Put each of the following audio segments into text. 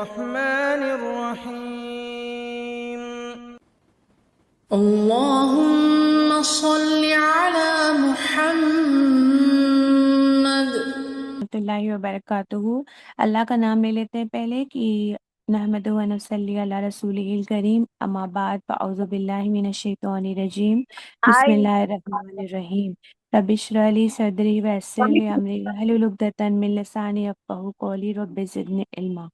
الرحمن الرحيم. اللهم صل على محمد ورحمۃ اللہ وبرکاتہ۔ اللہ کا نام لے لیتے ہیں پہلے کہ نحمد و نصلی علی رسول الکریم، اما بعد فاعوذ باللہ من الشیطان الرجیم، بسم اللہ الرحمن الرحیم۔ رب اشرح لی صدری ویسر لی امری واحلل عقدۃ من لسانی یفقہوا قولی، رب زدنی علما۔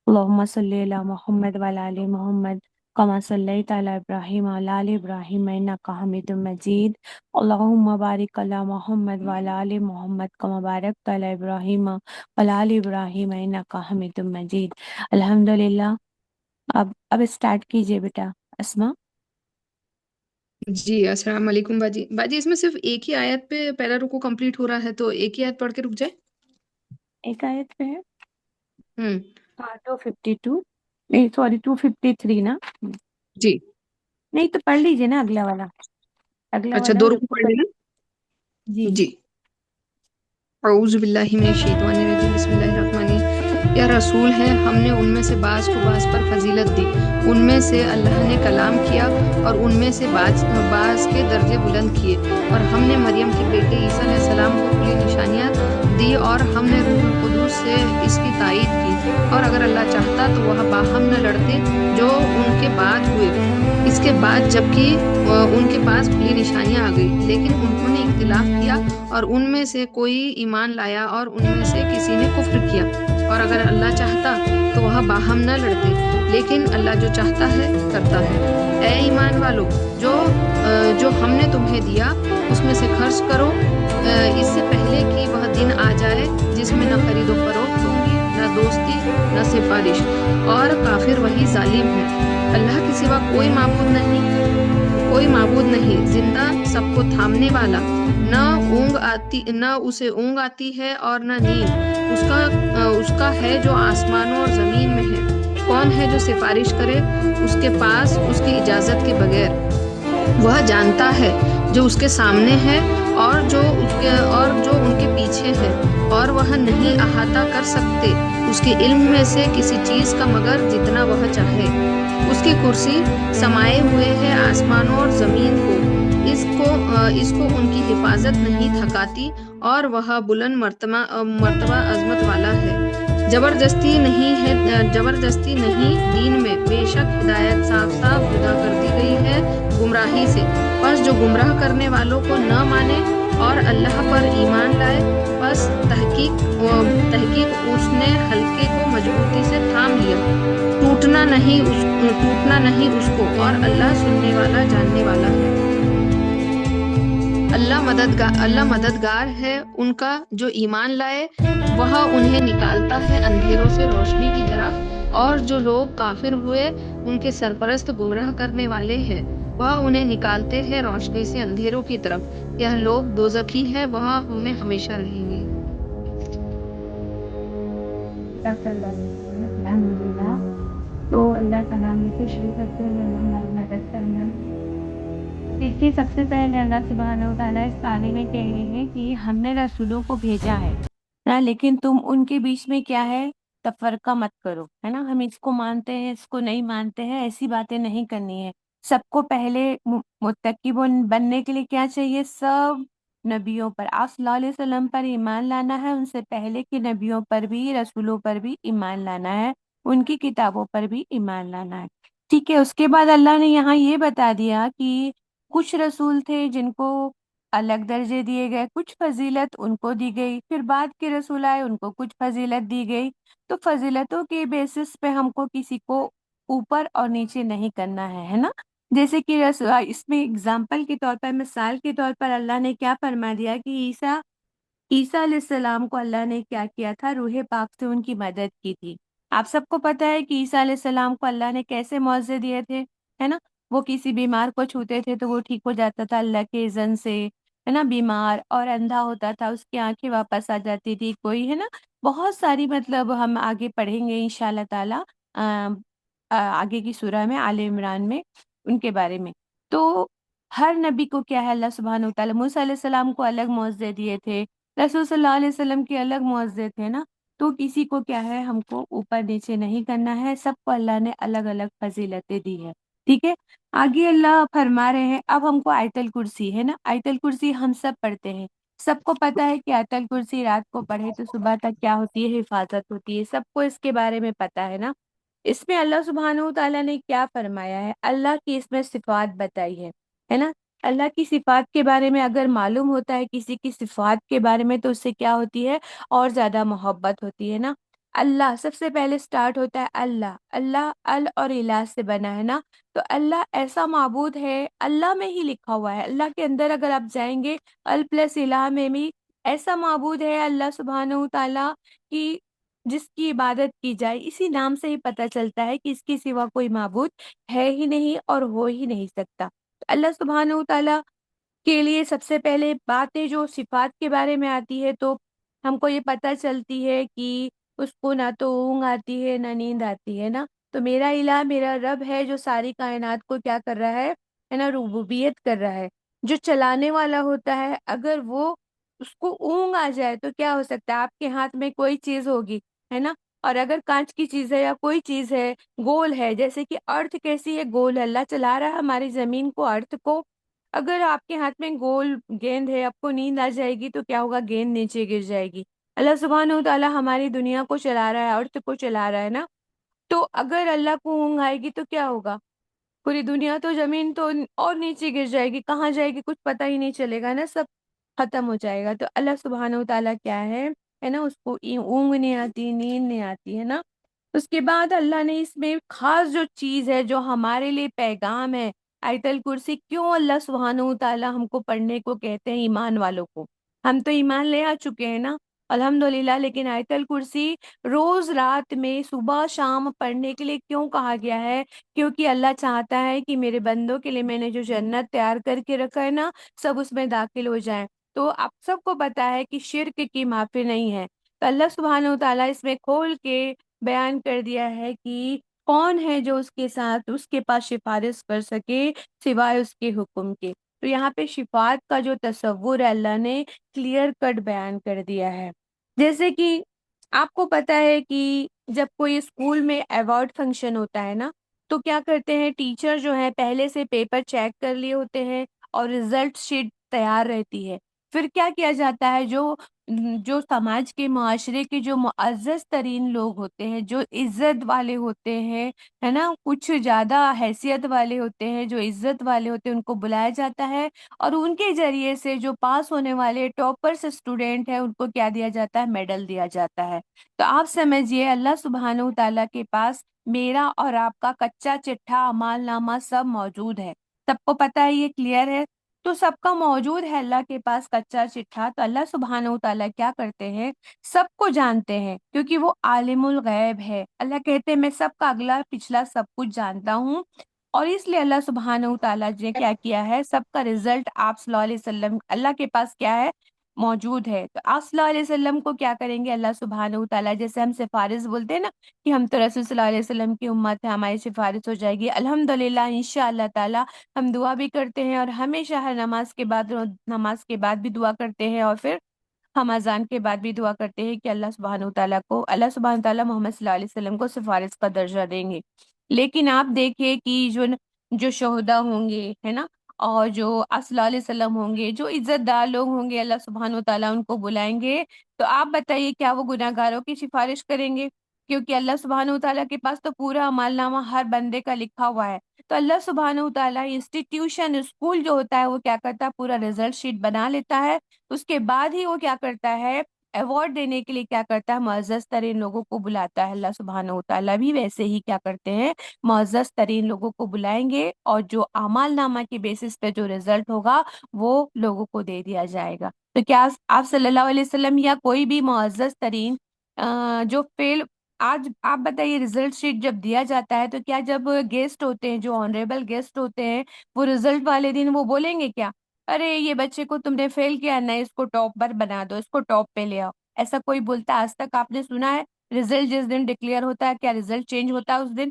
اللہم صلی علی محمد وعلی آل محمد کما صلیت علی ابراہیم وعلی آل ابراہیم انک حمید مجید۔ اللہم بارک علی محمد وعلی آل محمد کما بارکت علی ابراہیم وعلی آل ابراہیم انک حمید مجید۔ الحمدللہ۔ اب اسٹارٹ کیجئے بیٹا اسما۔ جی السلام علیکم باجی۔ باجی اس میں صرف ایک ہی آیت پہ پہلا رکو کمپلیٹ ہو رہا ہے، تو ایک ہی آیت پڑھ کے رک جائے۔ ایک آیت پہ ہے ہوں 252، نہیں سوری 253 نا؟ جی نہیں تو پڑھ لیجئے نا اگلا والا، اگلا اچھا والا 2 رکو پڑھ لینا۔ جی۔ جی اعوذ باللہ من الشیطان الرجیم، بسم اللہ الرحمن الرحیم۔ یا رسول ہے، ہم نے ان میں سے بعض کو بعض پر فضیلت دی، ان میں سے اللہ نے کلام کیا اور ان میں سے بعض کے درجے بلند کیے، اور ہم نے مریم کے بیٹے عیسیٰ علیہ السلام کو کھلی نشانیاں دی، اور ہم نے روح القدس سے اس کی تائید کی، اور اگر اللہ چاہتا تو وہ باہم نہ لڑتے جو ان کے بعد ہوئے، اس کے بعد جبکہ ان کے پاس کھلی نشانیاں آ گئی، لیکن انہوں نے اختلاف کیا اور ان میں سے کوئی ایمان لایا اور ان میں سے کسی نے کفر کیا، اور اگر اللہ چاہتا تو وہ باہم نہ لڑتے، لیکن اللہ جو چاہتا ہے کرتا ہے۔ اے ایمان والو، جو ہم نے تمہیں دیا اس میں سے خرچ کرو، اس سے پہلے کہ وہ دن آ جائے جس میں نہ خرید و فروخت ہوگی، نہ دوستی نہ سفارش، اور کافر وہی ظالم ہے۔ اللہ کے سوا کوئی معبود نہیں، زندہ سب کو تھامنے والا، نہ اسے اونگ آتی ہے اور نہ نیند، اس کا ہے جو آسمانوں اور زمین میں ہے۔ کون ہے جو سفارش کرے اس کے پاس اس کی اجازت کے بغیر؟ وہ جانتا ہے جو اس کے سامنے ہے اور جو ان کے پیچھے ہے، اور وہ نہیں احاطہ کر سکتے اس کے علم میں سے کسی چیز کا مگر جتنا وہ چاہے۔ اس کی کرسی سمائے ہوئے ہے آسمانوں اور زمین کو، اس کو ان کی حفاظت نہیں تھکاتی، اور وہ بلند مرتبہ عظمت والا ہے۔ زبردستی نہیں دین میں، بے شک ہدایت صاف صاف جدا کر دی گئی ہے گمراہی سے، پس جو گمراہ کرنے والوں کو نہ مانے اور اللہ پر ایمان لائے، پس تحقیق اس نے حلقے کو مضبوطی سے تھام لیا، ٹوٹنا نہیں اس کو، اور اللہ سننے والا جاننے والا ہے۔ اللہ مددگار ہے ان کا جو ایمان لائے، وہ انہیں نکالتا ہے اندھیروں سے روشنی کی طرف، اور جو لوگ کافر ہوئے ان کے سرپرست گمراہ کرنے والے ہیں، وہ انہیں نکالتے ہیں روشنی سے اندھیروں کی طرف، یہ لوگ دوزخی ہیں، وہ میں ہمیشہ رہیں گے۔ الحمدللہ۔ تو اللہ کا نام لے کے شروع کرتے ہیں۔ مدد کرنا، دیکھیے سب سے پہلے اللہ سبحانہ و تعالیٰ اس تعلیم میں کہہ رہے ہیں کہ ہم نے رسولوں کو بھیجا ہے نا، لیکن تم ان کے بیچ میں کیا ہے تفرقہ مت کرو، ہے نا۔ ہم اس کو مانتے ہیں، اس کو نہیں مانتے ہیں، ایسی باتیں نہیں کرنی ہے۔ سب کو پہلے متقی بننے کے لیے کیا چاہیے؟ سب نبیوں پر، آپ صلی اللہ علیہ وسلم پر ایمان لانا ہے، ان سے پہلے کی نبیوں پر بھی، رسولوں پر بھی ایمان لانا ہے، ان کی کتابوں پر بھی ایمان لانا ہے، ٹھیک ہے۔ اس کے بعد اللہ نے یہاں یہ بتا دیا کہ کچھ رسول تھے جن کو الگ درجے دیے گئے، کچھ فضیلت ان کو دی گئی، پھر بعد کے رسول آئے ان کو کچھ فضیلت دی گئی۔ تو فضیلتوں کے بیسس پہ ہم کو کسی کو اوپر اور نیچے نہیں کرنا ہے نا۔ جیسے کہ اس میں اگزامپل کے طور پر، مثال کے طور پر اللہ نے کیا فرما دیا کہ عیسیٰ علیہ السلام کو اللہ نے کیا کیا تھا؟ روح پاک سے ان کی مدد کی تھی۔ آپ سب کو پتہ ہے کہ عیسیٰ علیہ السلام کو اللہ نے کیسے معاوضے دیے تھے، ہے نا۔ وہ کسی بیمار کو چھوتے تھے تو وہ ٹھیک ہو جاتا تھا اللہ کے اذن سے، ہے نا۔ بیمار اور اندھا ہوتا تھا، اس کی آنکھیں واپس آ جاتی تھی، کوئی، ہے نا۔ بہت ساری مطلب ہم آگے پڑھیں گے انشاءاللہ تعالی آگے کی سورہ میں، آل عمران میں، ان کے بارے میں۔ تو ہر نبی کو کیا ہے، اللہ سبحانہ وتعالیٰ موسیٰ علیہ السلام کو الگ معاوضے دیے تھے، رسول صلی اللہ علیہ وسلم کے الگ معاوضے تھے نا۔ تو کسی کو کیا ہے ہم کو اوپر نیچے نہیں کرنا ہے، سب کو اللہ نے الگ الگ فضیلتیں دی ہے، ٹھیک ہے۔ آگے اللہ فرما رہے ہیں، اب ہم کو آیت الکرسی ہے نا، آیت الکرسی ہم سب پڑھتے ہیں، سب کو پتا ہے کہ آیت الکرسی رات کو پڑھے تو صبح تک کیا ہوتی ہے، حفاظت ہوتی ہے، سب کو اس کے بارے میں پتا ہے نا۔ اس میں اللہ سبحانہ و تعالیٰ نے کیا فرمایا ہے، اللہ کی اس میں صفات بتائی ہے نا۔ اللہ کی صفات کے بارے میں اگر معلوم ہوتا ہے کسی کی صفات کے بارے میں تو اس سے کیا ہوتی ہے، اور زیادہ محبت ہوتی ہے نا۔ اللہ سب سے پہلے سٹارٹ ہوتا ہے اللہ، اللہ ال اور الہ سے بنا ہے نا، تو اللہ ایسا معبود ہے، اللہ میں ہی لکھا ہوا ہے، اللہ کے اندر اگر آپ جائیں گے ال پلس الہ میں بھی ایسا معبود ہے اللہ سبحانہ و تعالیٰ کی جس کی عبادت کی جائے، اسی نام سے ہی پتہ چلتا ہے کہ اس کے سوا کوئی معبود ہے ہی نہیں اور ہو ہی نہیں سکتا۔ اللہ سبحانہ و تعالیٰ کے لیے سب سے پہلے باتیں جو صفات کے بارے میں آتی ہے تو ہم کو یہ پتہ چلتی ہے کہ اس کو نہ تو اونگ آتی ہے نہ نیند آتی ہے نا، تو میرا الہ میرا رب ہے جو ساری کائنات کو کیا کر رہا ہے نا، ربوبیت کر رہا ہے، جو چلانے والا ہوتا ہے، اگر وہ اس کو اونگ آ جائے تو کیا ہو سکتا ہے، آپ کے ہاتھ میں کوئی چیز ہوگی ہے نا، اور اگر کانچ کی چیز ہے یا کوئی چیز ہے گول ہے، جیسے کہ ارتھ کیسی ہے، گول ہے، اللہ چلا رہا ہے ہماری زمین کو، ارتھ کو، اگر آپ کے ہاتھ میں گول گیند ہے، آپ کو نیند آ جائے گی تو کیا ہوگا، گیند نیچے گر جائے گی۔ اللہ سبحانہ و تعالیٰ ہماری دنیا کو چلا رہا ہے، ارتھ کو چلا رہا ہے نا، تو اگر اللہ کو اونگ آئے گی تو کیا ہوگا، پوری دنیا تو زمین تو اور نیچے گر جائے گی، کہاں جائے گی کچھ پتہ ہی نہیں چلے گا نا، سب ختم ہو جائے گا۔ تو اللہ سبحانہ و تعالیٰ کیا ہے نا، اس کو اونگ نہیں آتی، نیند نہیں آتی ہے نا۔ اس کے بعد اللہ نے اس میں خاص جو چیز ہے جو ہمارے لیے پیغام ہے، آیت الکرسی کیوں اللہ سبحانہ و تعالیٰ ہم کو پڑھنے کو کہتے ہیں، ایمان والوں کو، ہم تو ایمان لے آ چکے ہیں نا الحمدللہ، لیکن آیت الکرسی روز رات میں صبح شام پڑھنے کے لیے کیوں کہا گیا ہے، کیونکہ اللہ چاہتا ہے کہ میرے بندوں کے لیے میں نے جو جنت تیار کر کے رکھا ہے نا، سب اس میں داخل ہو جائیں۔ تو آپ سب کو پتا ہے کہ شرک کی معافی نہیں ہے، تو اللہ سبحانہ و تعالیٰ اس میں کھول کے بیان کر دیا ہے کہ کون ہے جو اس کے ساتھ اس کے پاس سفارش کر سکے سوائے اس کے حکم کے۔ تو یہاں پہ شفاعت کا جو تصور ہے اللہ نے کلیئر کٹ بیان کر دیا ہے۔ جیسے کہ آپ کو پتا ہے کہ جب کوئی اسکول میں ایوارڈ فنکشن ہوتا ہے نا، تو کیا کرتے ہیں ٹیچر جو ہے پہلے سے پیپر چیک کر لیے ہوتے ہیں اور ریزلٹ شیٹ تیار رہتی ہے، پھر کیا کیا جاتا ہے، جو جو سماج کے معاشرے کے جو معزز ترین لوگ ہوتے ہیں، جو عزت والے ہوتے ہیں ہے نا، کچھ زیادہ حیثیت والے ہوتے ہیں، جو عزت والے ہوتے ہیں، ان کو بلایا جاتا ہے اور ان کے ذریعے سے جو پاس ہونے والے ٹاپرس اسٹوڈینٹ ہیں ان کو کیا دیا جاتا ہے، میڈل دیا جاتا ہے۔ تو آپ سمجھیے اللہ سبحانہ و تعالیٰ کے پاس میرا اور آپ کا کچا چٹھا اعمال نامہ سب موجود ہے، سب کو پتا ہے، یہ کلیئر ہے، تو سب کا موجود ہے اللہ کے پاس کچا چٹھا، تو اللہ سبحانہ و تعالیٰ کیا کرتے ہیں، سب کو جانتے ہیں کیونکہ وہ عالم الغیب ہے، اللہ کہتے ہیں میں سب کا اگلا پچھلا سب کچھ جانتا ہوں، اور اس لیے اللہ سبحانہ و تعالیٰ نے کیا کیا ہے، سب کا رزلٹ آپ صلی اللہ علیہ وسلم اللہ کے پاس کیا ہے، موجود ہے۔ تو آپ صلی اللہ علیہ وسلم کو کیا کریں گے، اللہ سبحانہ و تعالیٰ جیسے ہم سفارش بولتے ہیں نا کہ ہم تو رسول صلی اللہ علیہ وسلم کی امت ہے، ہماری سفارش ہو جائے گی، الحمدللہ انشاءاللہ تعالیٰ ہم دعا بھی کرتے ہیں اور ہمیشہ ہر نماز کے بعد بھی دعا کرتے ہیں، اور پھر ہم اذان کے بعد بھی دعا کرتے ہیں کہ اللہ سبحانہ و تعالیٰ کو اللہ سبحانہ و تعالیٰ محمد صلی اللہ علیہ وسلم کو سفارش کا درجہ دیں گے۔ لیکن آپ دیکھیے کہ جو شہدا ہوں گے ہے نا، اور جو صلی اللہ علیہ وسلم ہوں گے، جو عزت دار لوگ ہوں گے، اللہ سبحانہ و تعالیٰ ان کو بلائیں گے، تو آپ بتائیے کیا وہ گناہ گاروں کی سفارش کریں گے؟ کیونکہ اللہ سبحانہ و تعالیٰ کے پاس تو پورا عمل نامہ ہر بندے کا لکھا ہوا ہے، تو اللہ سبحانہ و تعالیٰ انسٹیٹیوشن اسکول جو ہوتا ہے وہ کیا کرتا ہے، پورا رزلٹ شیٹ بنا لیتا ہے، اس کے بعد ہی وہ کیا کرتا ہے، ایوارڈ دینے کے لیے کیا کرتا ہے، معزز ترین لوگوں کو بلاتا ہے۔ اللہ سبحانہ و تعالیٰ بھی ویسے ہی کیا کرتے ہیں، معزز ترین لوگوں کو بلائیں گے، اور جو اعمال نامہ کی بیسس پہ جو رزلٹ ہوگا وہ لوگوں کو دے دیا جائے گا۔ تو کیا آپ صلی اللہ علیہ وسلم یا کوئی بھی معزز ترین جو فیل، آج آپ بتائیے رزلٹ شیٹ جب دیا جاتا ہے تو کیا جب گیسٹ ہوتے ہیں، جو آنریبل گیسٹ ہوتے ہیں، وہ رزلٹ والے دن وہ بولیں گے کیا، ارے یہ بچے کو تم نے فیل کیا، نہیں اس کو ٹاپ پر بنا دو، اس کو ٹاپ پہ لے آؤ، ایسا کوئی بولتا ہے آج تک آپ نے سنا ہے؟ رزلٹ جس دن ڈکلیئر ہوتا ہے کیا رزلٹ چینج ہوتا ہے اس دن؟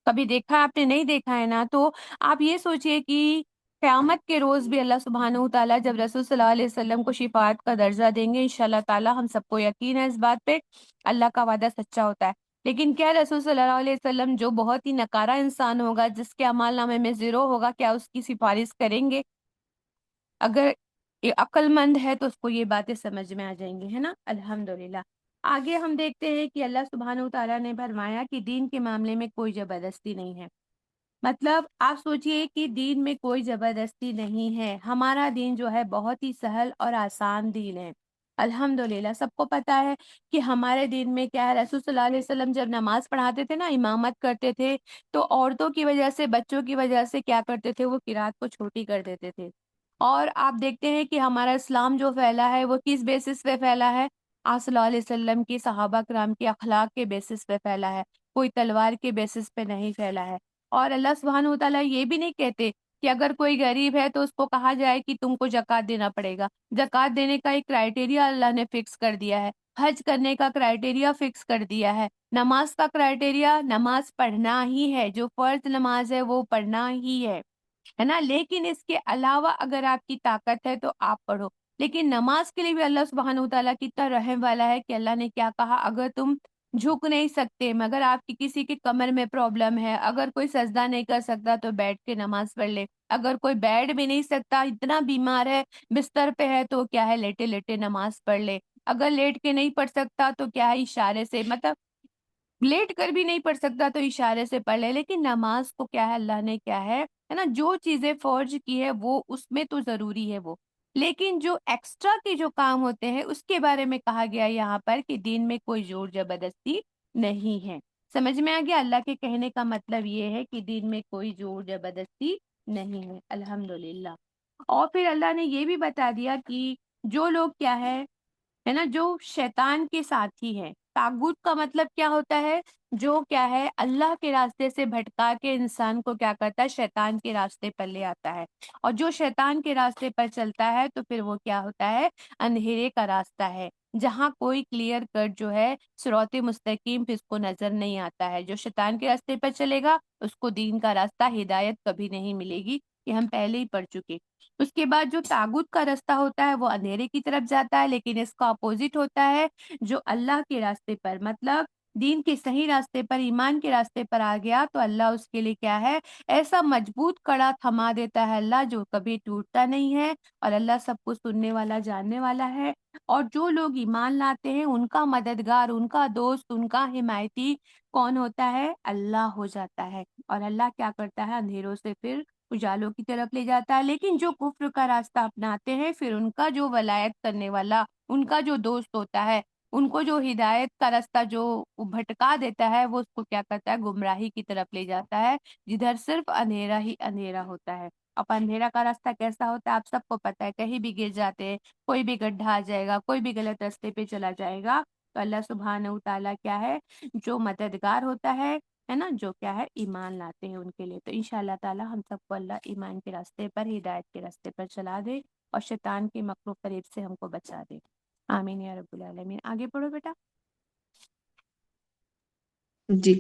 کبھی دیکھا ہے آپ نے؟ نہیں دیکھا ہے نا، تو آپ یہ سوچئے کہ قیامت کے روز بھی اللہ سبحانہ و تعالیٰ جب رسول صلی اللہ علیہ وسلم کو شفاعت کا درجہ دیں گے انشاءاللہ تعالیٰ، ہم سب کو یقین ہے اس بات پہ، اللہ کا وعدہ سچا ہوتا ہے۔ لیکن کیا رسول صلی اللہ علیہ وسلم جو بہت ہی نکارہ انسان ہوگا، جس کے اعمال نامے میں زیرو ہوگا، کیا اس کی سفارش کریں گے؟ اگر یہ عقل مند ہے تو اس کو یہ باتیں سمجھ میں آ جائیں گے، ہے نا؟ الحمدللہ۔ آگے ہم دیکھتے ہیں کہ اللہ سبحانہ و تعالیٰ نے فرمایا کہ دین کے معاملے میں کوئی زبردستی نہیں ہے۔ مطلب آپ سوچئے کہ دین میں کوئی زبردستی نہیں ہے، ہمارا دین جو ہے بہت ہی سہل اور آسان دین ہے۔ الحمدللہ سب کو پتا ہے کہ ہمارے دین میں کیا ہے، رسول صلی اللہ علیہ وسلم جب نماز پڑھاتے تھے نا، امامت کرتے تھے، تو عورتوں کی وجہ سے، بچوں کی وجہ سے کیا کرتے تھے، وہ قرات کو چھوٹی کر دیتے تھے۔ اور آپ دیکھتے ہیں کہ ہمارا اسلام جو پھیلا ہے وہ کس بیسس پہ پھیلا ہے؟ آپ صلی اللہ علیہ وسلم کی، صحابہ کرام کی اخلاق کے بیسس پہ پھیلا ہے، کوئی تلوار کے بیسس پہ نہیں پھیلا ہے۔ اور اللہ سبحانہ و تعالیٰ یہ بھی نہیں کہتے کہ اگر کوئی غریب ہے تو اس کو کہا جائے کہ تم کو زکوٰۃ دینا پڑے گا۔ زکوٰۃ دینے کا ایک کرائٹیریا اللہ نے فکس کر دیا ہے، حج کرنے کا کرائٹیریا فکس کر دیا ہے، نماز کا کرائٹیریا نماز پڑھنا ہی ہے، جو فرض نماز ہے وہ پڑھنا ہی ہے نا؟ لیکن اس کے علاوہ اگر آپ کی طاقت ہے تو آپ پڑھو۔ لیکن نماز کے لیے بھی اللہ سبحانہ و تعالیٰ کتنا رحم والا ہے کہ اللہ نے کیا کہا، اگر تم جھک نہیں سکتے، مگر آپ کی کسی کے کمر میں پرابلم ہے، اگر کوئی سجدہ نہیں کر سکتا تو بیٹھ کے نماز پڑھ لے، اگر کوئی بیٹھ بھی نہیں سکتا، اتنا بیمار ہے، بستر پہ ہے، تو کیا ہے، لیٹے لیٹے نماز پڑھ لے، اگر لیٹ کے نہیں پڑھ سکتا تو کیا ہے، اشارے سے، مطلب لیٹ کر بھی نہیں پڑھ سکتا تو اشارے سے پڑھ لے۔ لیکن نماز کو کیا ہے، اللہ نے کیا ہے نا، جو چیزیں فرض کی ہے وہ اس میں تو ضروری ہے وہ، لیکن جو ایکسٹرا کے جو کام ہوتے ہیں اس کے بارے میں کہا گیا یہاں پر کہ دین میں کوئی زور زبردستی نہیں ہے۔ سمجھ میں آ گیا؟ اللہ کے کہنے کا مطلب یہ ہے کہ دین میں کوئی زور زبردستی نہیں ہے، الحمدللہ۔ اور پھر اللہ نے یہ بھی بتا دیا کہ جو لوگ کیا ہے نا، جو شیطان کے ساتھی ہے، طاغوت کا مطلب کیا ہوتا ہے، جو کیا ہے، اللہ کے راستے سے بھٹکا کے انسان کو کیا کرتا ہے، شیطان کے راستے پر لے آتا ہے، اور جو شیطان کے راستے پر چلتا ہے تو پھر وہ کیا ہوتا ہے، اندھیرے کا راستہ ہے، جہاں کوئی کلیئر کٹ جو ہے صراط مستقیم پہ اس کو نظر نہیں آتا ہے۔ جو شیطان کے راستے پر چلے گا اس کو دین کا راستہ، ہدایت کبھی نہیں ملے گی، یہ ہم پہلے ہی پڑھ چکے۔ اس کے بعد جو طاغوت کا راستہ ہوتا ہے وہ اندھیرے کی طرف جاتا ہے، لیکن اس کا اپوزٹ ہوتا ہے جو اللہ کے راستے پر، مطلب دین کے صحیح راستے پر، ایمان کے راستے پر آ گیا تو اللہ اس کے لیے کیا ہے، ایسا مضبوط کڑا تھما دیتا ہے اللہ، جو کبھی ٹوٹتا نہیں ہے، اور اللہ سب کو سننے والا، جاننے والا ہے۔ اور جو لوگ ایمان لاتے ہیں ان کا مددگار، ان کا دوست، ان کا حمایتی کون ہوتا ہے؟ اللہ ہو جاتا ہے، اور اللہ کیا کرتا ہے، اندھیروں سے پھر اجالوں کی طرف لے جاتا ہے۔ لیکن جو کفر کا راستہ اپناتے ہیں پھر ان کا جو ولایت کرنے والا، ان کا جو دوست ہوتا ہے، ان کو جو ہدایت کا راستہ جو بھٹکا دیتا ہے، وہ اس کو کیا کرتا ہے، گمراہی کی طرف لے جاتا ہے، جدھر صرف اندھیرا ہی اندھیرا ہوتا ہے۔ اب اندھیرا کا راستہ کیسا ہوتا ہے آپ سب کو پتا ہے، کہیں بھی گر جاتے ہیں، کوئی بھی گڈھا آ جائے گا، کوئی بھی غلط راستے پہ چلا جائے گا، تو اللہ سبحانہ و تعالیٰ کیا ہے، جو مددگار ہوتا ہے نا، جو کیا ہے، ایمان لاتے ہیں ان کے لیے۔ تو انشاءاللہ تعالیٰ ہم سب کو اللہ ایمان کے راستے پر، ہدایت کے راستے پر چلا دے، اور شیطان کے مکر و فریب سے ہم کو بچا دے، آمین یا رب العالمین۔ آگے پڑھو بیٹا۔ جی،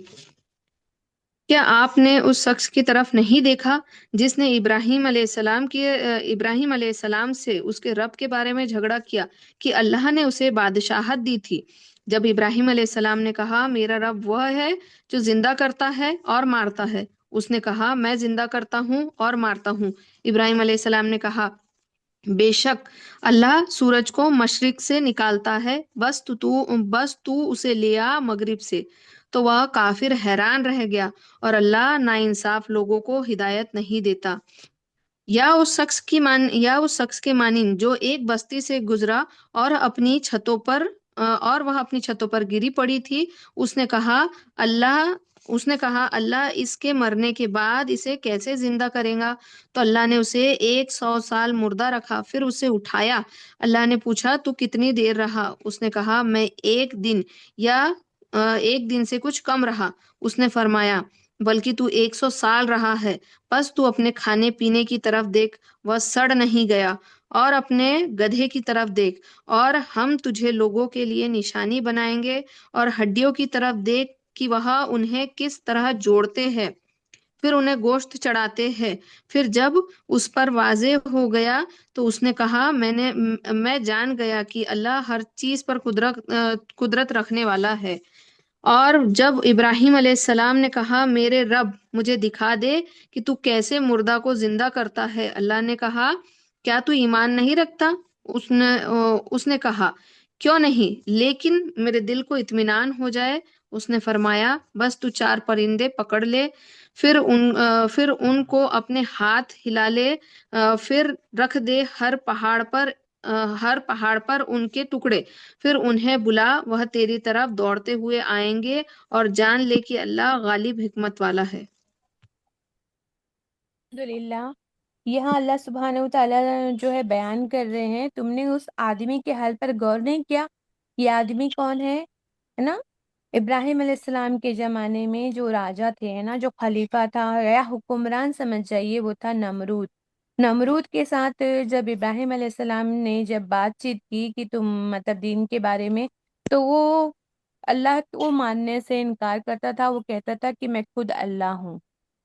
کیا آپ نے اس شخص کی طرف نہیں دیکھا جس نے ابراہیم علیہ السلام سے اس کے رب کے بارے میں جھگڑا کیا کہ اللہ نے اسے بادشاہت دی تھی؟ جب ابراہیم علیہ السلام نے کہا میرا رب وہ ہے جو زندہ کرتا ہے اور مارتا ہے، اس نے کہا میں زندہ کرتا ہوں اور مارتا ہوں۔ ابراہیم علیہ السلام نے کہا بے شک اللہ سورج کو مشرق سے نکالتا ہے، بس تو اسے لیا مغرب سے۔ تو وہ کافر حیران رہ گیا، اور اللہ ناانصاف لوگوں کو ہدایت نہیں دیتا۔ یا اس شخص کے مانند جو ایک بستی سے گزرا اور وہ اپنی چھتوں پر گری پڑی تھی، اس نے کہا اللہ اس کے مرنے کے بعد اسے کیسے زندہ کرے گا؟ تو اللہ نے اسے 100 سال مردہ رکھا، پھر اسے اٹھایا۔ اللہ نے پوچھا تو کتنی دیر رہا؟ اس نے کہا میں 1 دن یا 1 دن سے کچھ کم رہا۔ اس نے فرمایا بلکہ تو 100 سال رہا ہے، بس تو اپنے کھانے پینے کی طرف دیکھ، وہ سڑ نہیں گیا، اور اپنے گدھے کی طرف دیکھ، اور ہم تجھے لوگوں کے لیے نشانی بنائیں گے، اور ہڈیوں کی طرف دیکھ کہ وہ انہیں کس طرح جوڑتے ہیں، پھر انہیں گوشت چڑھاتے ہیں۔ پھر جب اس پر واضح ہو گیا تو اس نے کہا میں جان گیا کہ اللہ ہر چیز پر قدرت رکھنے والا ہے۔ اور جب ابراہیم علیہ السلام نے کہا میرے رب مجھے دکھا دے کہ تو کیسے مردہ کو زندہ کرتا ہے، اللہ نے کہا کیا تو ایمان نہیں رکھتا؟ اس نے کہا کیوں نہیں، لیکن میرے دل کو اطمینان ہو جائے۔ اس نے فرمایا بس تو 4 پرندے پکڑ لے، پھر ان کو اپنے ہاتھ ہلا لے، پھر رکھ دے ہر پہاڑ پر ان کے ٹکڑے، پھر انہیں بلا، وہ تیری طرف دوڑتے ہوئے آئیں گے، اور جان لے کہ اللہ غالب حکمت والا ہے۔ الحمدللہ، یہاں اللہ سبحانہ و تعالیٰ جو ہے بیان کر رہے ہیں، تم نے اس آدمی کے حال پر غور نہیں کیا؟ یہ آدمی کون ہے نا؟ ابراہیم علیہ السلام کے زمانے میں جو راجا تھے، ہے نا، جو خلیفہ تھا یا حکمران سمجھ جائیے، وہ تھا نمرود۔ نمرود کے ساتھ جب ابراہیم علیہ السلام نے جب بات چیت کی کہ تم مطلب دین کے بارے میں، تو وہ اللہ کو ماننے سے انکار کرتا تھا۔ وہ کہتا تھا کہ میں خود اللہ ہوں،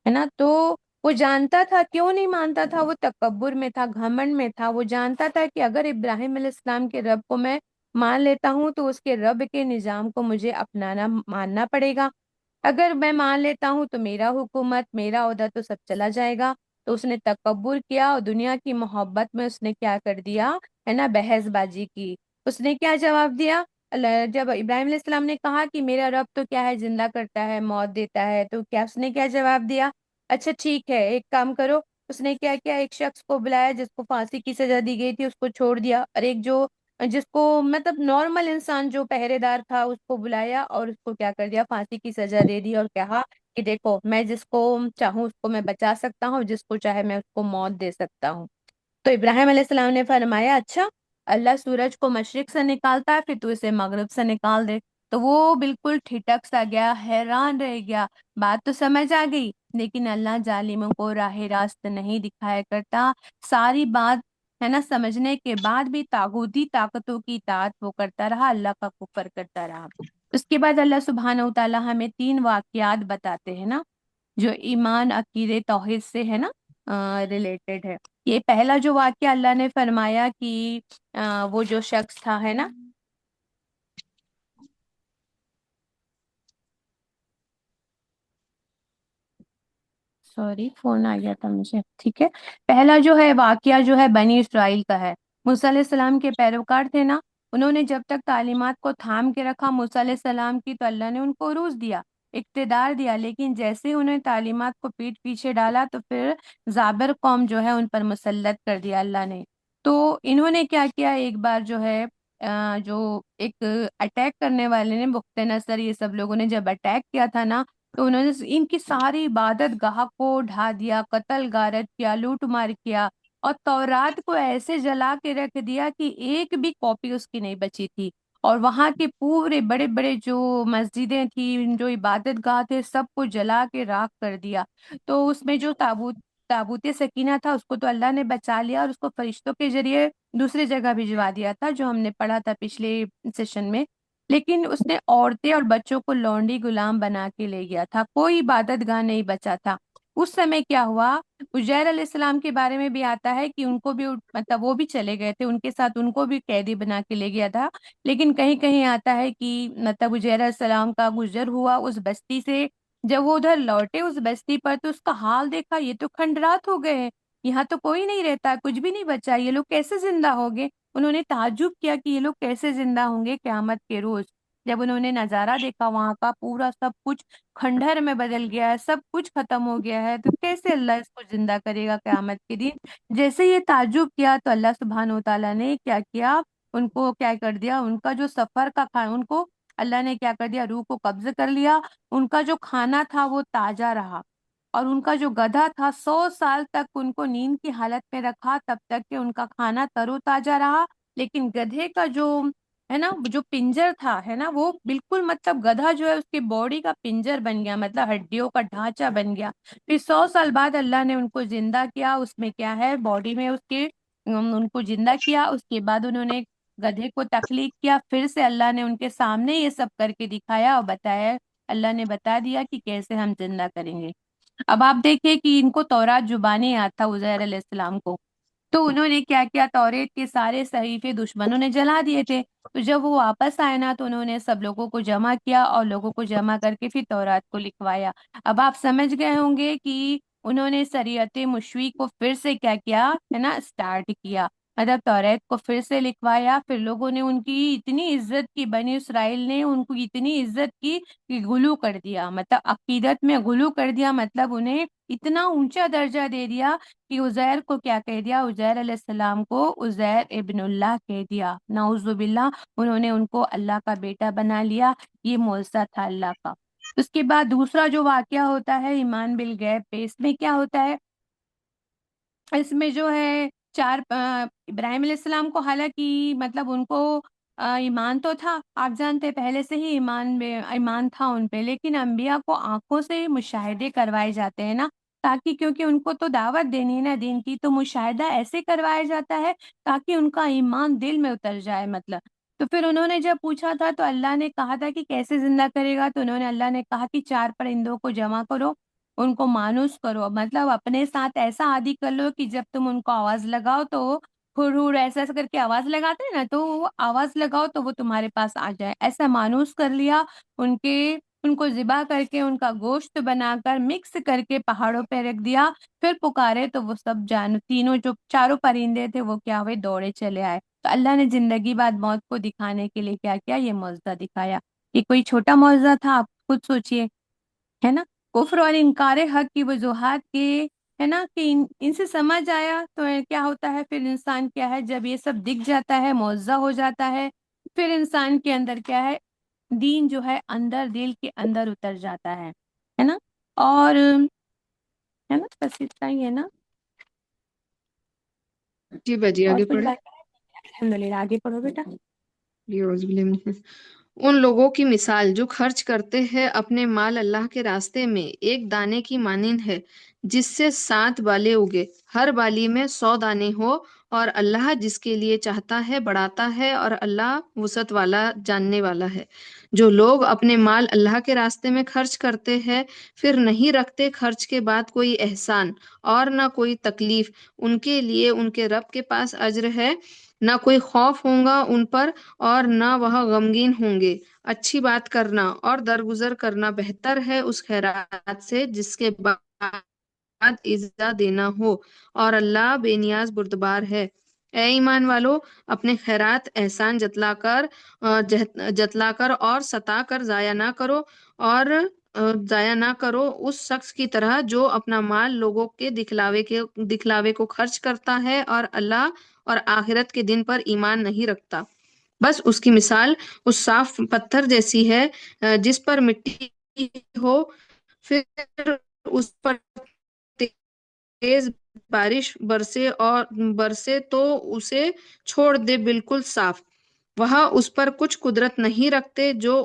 ہے نا۔ تو وہ جانتا تھا، کیوں نہیں مانتا تھا؟ وہ تکبر میں تھا، گھمنڈ میں تھا۔ وہ جانتا تھا کہ اگر ابراہیم علیہ السلام کے رب کو میں مان لیتا ہوں تو اس کے رب کے نظام کو مجھے اپنانا ماننا پڑے گا۔ اگر میں مان لیتا ہوں تو میرا حکومت، میرا عہدہ تو سب چلا جائے گا۔ تو اس نے تکبر کیا، اور دنیا کی محبت میں اس نے کیا کر دیا، ہے نا، بحث بازی کی۔ اس نے کیا جواب دیا؟ جب ابراہیم علیہ السلام نے کہا کہ میرا رب تو کیا ہے، زندہ کرتا ہے، موت دیتا ہے، تو کیا اس نے کیا جواب دیا؟ اچھا ٹھیک ہے، ایک کام کرو۔ اس نے کیا کیا، ایک شخص کو بلایا جس کو پھانسی کی سزا دی گئی تھی، اس کو چھوڑ دیا، اور ایک جس کو مطلب نارمل انسان جو پہرے دار تھا اس کو بلایا، اور اس کو کیا کر دیا، پھانسی کی سزا دے دی، اور کہا کہ دیکھو میں جس کو چاہوں اس کو میں بچا سکتا ہوں، جس کو چاہے میں اس کو موت دے سکتا ہوں۔ تو ابراہیم علیہ السلام نے فرمایا اچھا، اللہ سورج کو مشرق سے نکالتا ہے، پھر تو اسے مغرب سے نکال دے۔ تو وہ بالکل ٹھٹک سا گیا، حیران رہ گیا۔ بات تو سمجھ آ گئی، لیکن اللہ ظالموں کو راہ راست نہیں دکھایا کرتا۔ ساری بات، ہے نا، سمجھنے کے بعد بھی طاغوتی طاقتوں کی اطاعت وہ کرتا رہا، اللہ کا کفر کرتا رہا۔ اس کے بعد اللہ سبحانہ و تعالیٰ ہمیں 3 واقعات بتاتے ہیں نا، جو ایمان، عقیدے، توحید سے ہے نا ریلیٹڈ ہے۔ یہ پہلا جو واقعہ اللہ نے فرمایا کہ وہ جو شخص تھا، ہے نا، سوری فون آ گیا تھا مجھے، ٹھیک ہے۔ پہلا جو ہے واقعہ جو ہے بنی اسرائیل کا ہے۔ موسیٰ علیہ السلام کے پیروکار تھے نا، انہوں نے جب تک تعلیمات کو تھام کے رکھا موسیٰ علیہ السلام کی، تو اللہ نے ان کو عروج دیا، اقتدار دیا، لیکن جیسے انہیں تعلیمات کو پیٹ پیچھے ڈالا تو پھر زابر قوم جو ہے ان پر مسلط کر دیا اللہ نے۔ تو انہوں نے کیا کیا، ایک بار جو ہے جو ایک اٹیک کرنے والے نے، بخت نصر، یہ سب لوگوں نے جب اٹیک کیا تھا نا، تو انہوں نے ان کی ساری عبادت گاہ کو ڈھا دیا، قتل غارت کیا، لوٹ مار کیا، اور تورات کو ایسے جلا کے رکھ دیا کہ ایک بھی کاپی اس کی نہیں بچی تھی۔ اور وہاں کے پورے بڑے بڑے جو مسجدیں تھیں، جو عبادت گاہ تھے، سب کو جلا کے راکھ کر دیا۔ تو اس میں جو تابوت سکینہ تھا، اس کو تو اللہ نے بچا لیا، اور اس کو فرشتوں کے ذریعے دوسری جگہ بھجوا دیا تھا، جو ہم نے پڑھا تھا پچھلے سیشن میں۔ لیکن اس نے عورتیں اور بچوں کو لونڈی غلام بنا کے لے گیا تھا، کوئی عبادت گاہ نہیں بچا تھا۔ اس سمے کیا ہوا، عزیر علیہ السلام کے بارے میں بھی آتا ہے کہ ان کو بھی مطلب وہ بھی چلے گئے تھے، ان کے ساتھ ان کو بھی قیدی بنا کے لے گیا تھا۔ لیکن کہیں کہیں آتا ہے کہ مطلب عزیر علیہ السلام کا گزر ہوا اس بستی سے، جب وہ ادھر لوٹے اس بستی پر، تو اس کا حال دیکھا، یہ تو کھنڈرات ہو گئے ہیں، یہاں تو کوئی نہیں رہتا، کچھ بھی نہیں بچا، یہ لوگ کیسے زندہ ہو گئے؟ انہوں نے تعجب کیا کہ یہ لوگ کیسے زندہ ہوں گے قیامت کے روز۔ جب انہوں نے نظارہ دیکھا وہاں کا، پورا سب کچھ کھنڈر میں بدل گیا ہے، سب کچھ ختم ہو گیا ہے، تو کیسے اللہ اس کو زندہ کرے گا قیامت کے دن؟ جیسے یہ تعجب کیا تو اللہ سبحانہ و تعالیٰ نے کیا کیا، ان کو کیا کر دیا، ان کا جو سفر کا کھانا، ان کو اللہ نے کیا کر دیا، روح کو قبض کر لیا۔ ان کا جو کھانا تھا وہ تازہ رہا، اور ان کا جو گدھا تھا 100 سال تک ان کو نیند کی حالت میں رکھا، تب تک کہ ان کا کھانا تر و تازہ رہا۔ لیکن گدھے کا جو ہے نا، جو پنجر تھا، ہے نا، وہ بالکل مطلب گدھا جو ہے اس کی باڈی کا پنجر بن گیا، مطلب ہڈیوں کا ڈھانچہ بن گیا۔ پھر 100 سال بعد اللہ نے ان کو زندہ کیا، اس میں کیا ہے، باڈی میں اس کے ان کو زندہ کیا۔ اس کے بعد انہوں نے گدھے کو تخلیق کیا، پھر سے اللہ نے ان کے سامنے یہ سب کر کے دکھایا اور بتایا، اللہ نے بتا دیا کہ کیسے ہم زندہ کریں گے۔ اب آپ دیکھیں کہ ان کو تورات زبانی یاد تھا عزیر علیہ السلام کو، تو انہوں نے کیا کیا، توریت کے سارے صحیفے دشمنوں نے جلا دیے تھے۔ تو جب وہ واپس آئے نا، تو انہوں نے سب لوگوں کو جمع کیا اور لوگوں کو جمع کر کے پھر تورات کو لکھوایا۔ اب آپ سمجھ گئے ہوں گے کہ انہوں نے شریعت مشفی کو پھر سے کیا کیا ہے نا، اسٹارٹ کیا، مطلب توریت کو پھر سے لکھوایا۔ پھر لوگوں نے ان کی اتنی عزت کی، بنی اسرائیل نے ان کو اتنی عزت کی کہ غلو کر دیا، مطلب عقیدت میں غلو کر دیا، مطلب انہیں اتنا اونچا درجہ دے دیا کہ عزیر کو کیا کہہ دیا، عزیر علیہ السلام کو عزیر ابن اللہ کہہ دیا، نعوذ باللہ، انہوں نے ان کو اللہ کا بیٹا بنا لیا۔ یہ معجزہ تھا اللہ کا۔ اس کے بعد دوسرا جو واقعہ ہوتا ہے ایمان بالغیب پہ، اس میں کیا ہوتا ہے، اس میں جو ہے ابراہیم علیہ السلام کو حالانکہ مطلب ان کو ایمان تو تھا، آپ جانتے پہلے سے ہی ایمان تھا ان پہ، لیکن انبیاء کو آنکھوں سے مشاہدے کروائے جاتے ہیں نا، تاکہ کیونکہ ان کو تو دعوت دینی ہے نا دین کی، تو مشاہدہ ایسے کروایا جاتا ہے تاکہ ان کا ایمان دل میں اتر جائے مطلب۔ تو پھر انہوں نے جب پوچھا تھا تو اللہ نے کہا تھا کہ کیسے زندہ کرے گا، تو اللہ نے کہا کہ 4 پرندوں کو جمع کرو، ان کو مانوس کرو، مطلب اپنے ساتھ ایسا عادی کر لو کہ جب تم ان کو آواز لگاؤ تو ہر ہر ایسا ایسا کر کے آواز لگاتے ہیں نا، تو وہ آواز لگاؤ تو وہ تمہارے پاس آ جائے، ایسا مانوس کر لیا۔ ان کو ذبح کر کے ان کا گوشت بنا کر مکس کر کے پہاڑوں پہ رکھ دیا، پھر پکارے تو وہ سب تینوں جو 4 پرندے تھے وہ کیا ہوئے، دوڑے چلے آئے۔ تو اللہ نے زندگی بعد موت کو دکھانے کے لیے کیا کیا، یہ معجزہ دکھایا۔ یہ کوئی چھوٹا معجزہ تھا، آپ خود سوچئے، ہے نا۔ کفر اور انکار حق کی وجوہات کے، ہے نا، کہ ان سے سمجھ آیا تو کیا ہوتا ہے، پھر انسان کیا ہے، جب یہ سب دکھ جاتا ہے، معجزہ ہو جاتا ہے، پھر انسان کے اندر کیا ہے، دین جو ہے اندر دل کے اندر اتر جاتا ہے نا، اور ہے نا، بس اتنا ہی ہے نا، جی باجی اور آگے کچھ پڑھیں۔ بات؟ الحمد للہ، آگے پڑھو بیٹا۔ ان لوگوں کی مثال جو خرچ کرتے ہیں اپنے مال اللہ کے راستے میں ایک دانے کی مانند ہے، جس سے 7 بالیں اگے، ہر بالی میں 100 دانے ہو، اور اللہ جس کے لیے چاہتا ہے بڑھاتا ہے، اور اللہ وسعت والا جاننے والا ہے۔ جو لوگ اپنے مال اللہ کے راستے میں خرچ کرتے ہیں، پھر نہیں رکھتے خرچ کے بعد کوئی احسان اور نہ کوئی تکلیف، ان کے لیے ان کے رب کے پاس اجر ہے، نہ کوئی خوف ہوگا ان پر اور نہ وہ غمگین ہوں گے۔ اچھی بات کرنا اور درگزر کرنا بہتر ہے اس خیرات سے جس کے بعد اجزا دینا ہو، اور اللہ بے نیاز بردبار ہے۔ اے ایمان والو، اپنے خیرات احسان جتلا کر اور ستا کر ضائع نہ کرو، اور ضائع نہ کرو اس شخص کی طرح جو اپنا مال لوگوں کے دکھلاوے کو خرچ کرتا ہے اور اللہ اور آخرت کے دن پر ایمان نہیں رکھتا۔ بس اس کی مثال اس صاف پتھر جیسی ہے جس پر مٹی ہو، پھر اس پر تیز بارش برسے تو اسے چھوڑ دے بالکل صاف۔ وہاں اس پر کچھ قدرت نہیں رکھتے جو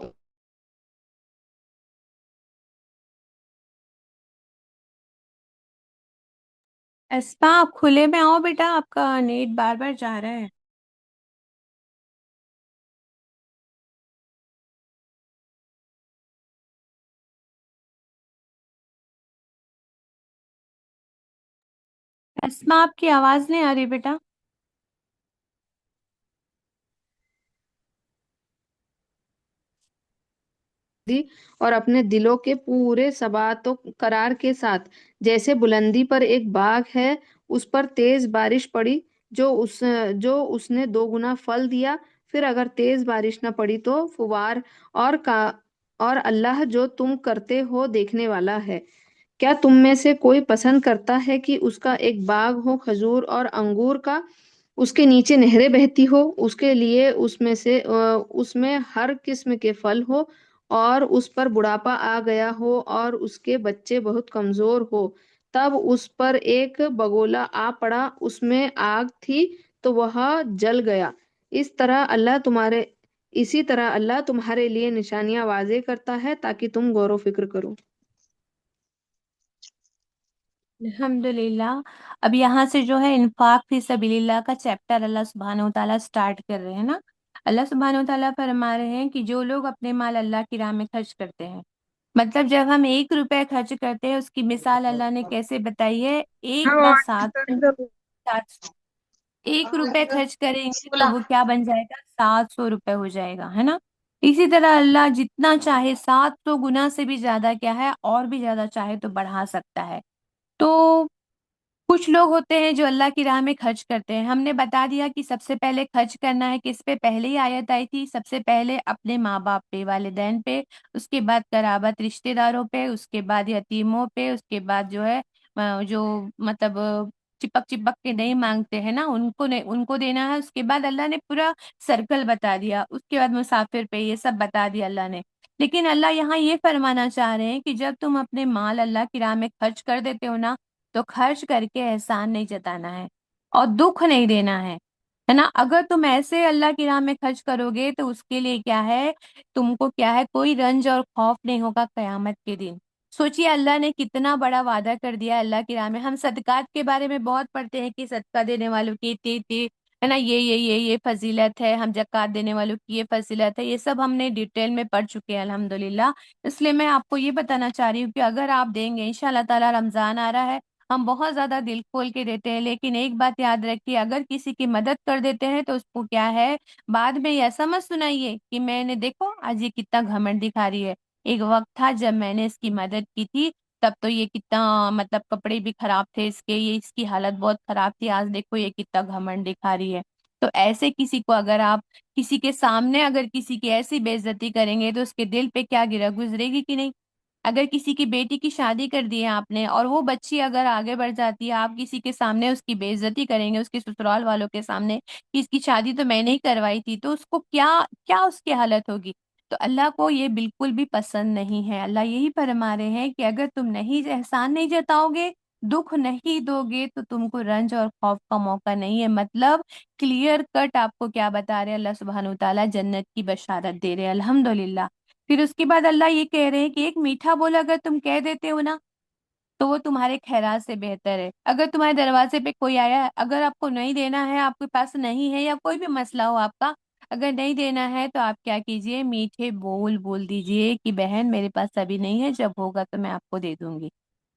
اسپا آپ کھلے میں آؤ بیٹا، آپ کا نیٹ بار بار جا رہا ہے۔ اسما آپ کی آواز نہیں آ رہی بیٹا۔ دی اور اپنے دلوں کے پورے ثبات و قرار کے ساتھ، جیسے بلندی پر ایک باغ ہے، اس پر تیز بارش پڑی جو اس نے 2 گنا پھل دیا، پھر اگر تیز بارش نہ پڑی تو فوار، اور اللہ جو تم کرتے ہو دیکھنے والا ہے۔ کیا تم میں سے کوئی پسند کرتا ہے کہ اس کا ایک باغ ہو کھجور اور انگور کا، اس کے نیچے نہریں بہتی ہو، اس کے لیے اس میں ہر قسم کے پھل ہو، اور اس پر بڑھاپا آ گیا ہو اور اس کے بچے بہت کمزور ہو، تب اس پر ایک بگولا آ پڑا، اس میں آگ تھی تو وہ جل گیا۔ اسی طرح اللہ تمہارے لیے نشانیاں واضح کرتا ہے تاکہ تم غور و فکر کرو۔ الحمد للہ۔ اب یہاں سے جو ہے انفاق فی سبیل اللہ کا چیپٹر اللہ سبحانہ وتعالیٰ سٹارٹ کر رہے ہیں نا۔ اللہ سبحانہ وتعالیٰ فرما رہے ہیں کہ جو لوگ اپنے مال اللہ کی راہ میں خرچ کرتے ہیں، مطلب جب ہم 1 روپے خرچ کرتے ہیں، اس کی مثال اللہ نے کیسے بتائی ہے، ایک ہم کا آج 700، 1 روپے خرچ کریں گے تو وہ کیا بن جائے گا، 700 روپے ہو جائے گا، ہے نا۔ اسی طرح اللہ جتنا چاہے 700 گنا سے بھی زیادہ کیا ہے، اور بھی زیادہ چاہے تو بڑھا سکتا ہے۔ تو کچھ لوگ ہوتے ہیں جو اللہ کی راہ میں خرچ کرتے ہیں، ہم نے بتا دیا کہ سب سے پہلے خرچ کرنا ہے کس پہ، پہلے ہی آیت آئی تھی، سب سے پہلے اپنے ماں باپ پہ، والدین پہ، اس کے بعد قرابت رشتہ داروں پہ، اس کے بعد یتیموں پہ، اس کے بعد جو ہے جو مطلب چپک چپک کے نہیں مانگتے ہیں نا، ان کو دینا ہے۔ اس کے بعد اللہ نے پورا سرکل بتا دیا، اس کے بعد مسافر پہ، یہ سب بتا دیا اللہ نے۔ لیکن اللہ یہاں یہ فرمانا چاہ رہے ہیں کہ جب تم اپنے مال اللہ کی راہ میں خرچ کر دیتے ہو نا، تو خرچ کر کے احسان نہیں جتانا ہے اور دکھ نہیں دینا ہے نا۔ اگر تم ایسے اللہ کی راہ میں خرچ کرو گے تو اس کے لیے کیا ہے، تم کو کیا ہے، کوئی رنج اور خوف نہیں ہوگا قیامت کے دن۔ سوچئے اللہ نے کتنا بڑا وعدہ کر دیا اللہ کی راہ میں۔ ہم صدقات کے بارے میں بہت پڑھتے ہیں کہ صدقہ دینے والوں کی تی ہے نا، یہ فضیلت ہے، ہم زکوٰۃ دینے والوں کی یہ فضیلت ہے، یہ سب ہم نے ڈیٹیل میں پڑھ چکے ہیں الحمدللہ۔ اس لیے میں آپ کو یہ بتانا چاہ رہی ہوں کہ اگر آپ دیں گے، انشاءاللہ تعالی رمضان آ رہا ہے، ہم بہت زیادہ دل کھول کے دیتے ہیں، لیکن ایک بات یاد رکھیے، اگر کسی کی مدد کر دیتے ہیں تو اس کو کیا ہے، بعد میں ایسا مت سنائیے کہ میں نے دیکھو آج یہ کتنا گھمنڈ دکھا رہی ہے، ایک وقت تھا جب میں نے اس کی مدد کی تھی، تب تو یہ کتنا مطلب کپڑے بھی خراب تھے اس کے، یہ اس کی حالت بہت خراب تھی، آج دیکھو یہ کتنا گھمنڈ دکھا رہی ہے۔ تو ایسے کسی کو اگر آپ کسی کے سامنے اگر کسی کی ایسی بے عزتی کریں گے تو اس کے دل پہ کیا گزرے گی کہ نہیں۔ اگر کسی کی بیٹی کی شادی کر دی ہے آپ نے، اور وہ بچی اگر آگے بڑھ جاتی ہے، آپ کسی کے سامنے اس کی بے عزتی کریں گے، اس کے سسرال والوں کے سامنے کہ اس کی شادی تو میں نے ہی کروائی تھی، تو اس کو کیا کیا اس کی حالت ہوگی۔ تو اللہ کو یہ بالکل بھی پسند نہیں ہے۔ اللہ یہی فرما رہے ہیں کہ اگر تم نہیں احسان نہیں جتاؤ گے، دکھ نہیں دو گے، تو تم کو رنج اور خوف کا موقع نہیں ہے۔ مطلب کلیئر کٹ آپ کو کیا بتا رہے ہیں، اللہ سبحانہ وتعالیٰ جنت کی بشارت دے رہے ہیں الحمدللہ۔ پھر اس کے بعد اللہ یہ کہہ رہے ہیں کہ ایک میٹھا بول اگر تم کہہ دیتے ہو نا، تو وہ تمہارے خیرات سے بہتر ہے۔ اگر تمہارے دروازے پہ کوئی آیا ہے، اگر آپ کو نہیں دینا ہے، آپ کے پاس نہیں ہے، یا کوئی بھی مسئلہ ہو آپ کا، اگر نہیں دینا ہے تو آپ کیا کیجئے، میٹھے بول دیجئے کہ بہن میرے پاس ابھی نہیں ہے، جب ہوگا تو میں آپ کو دے دوں گی،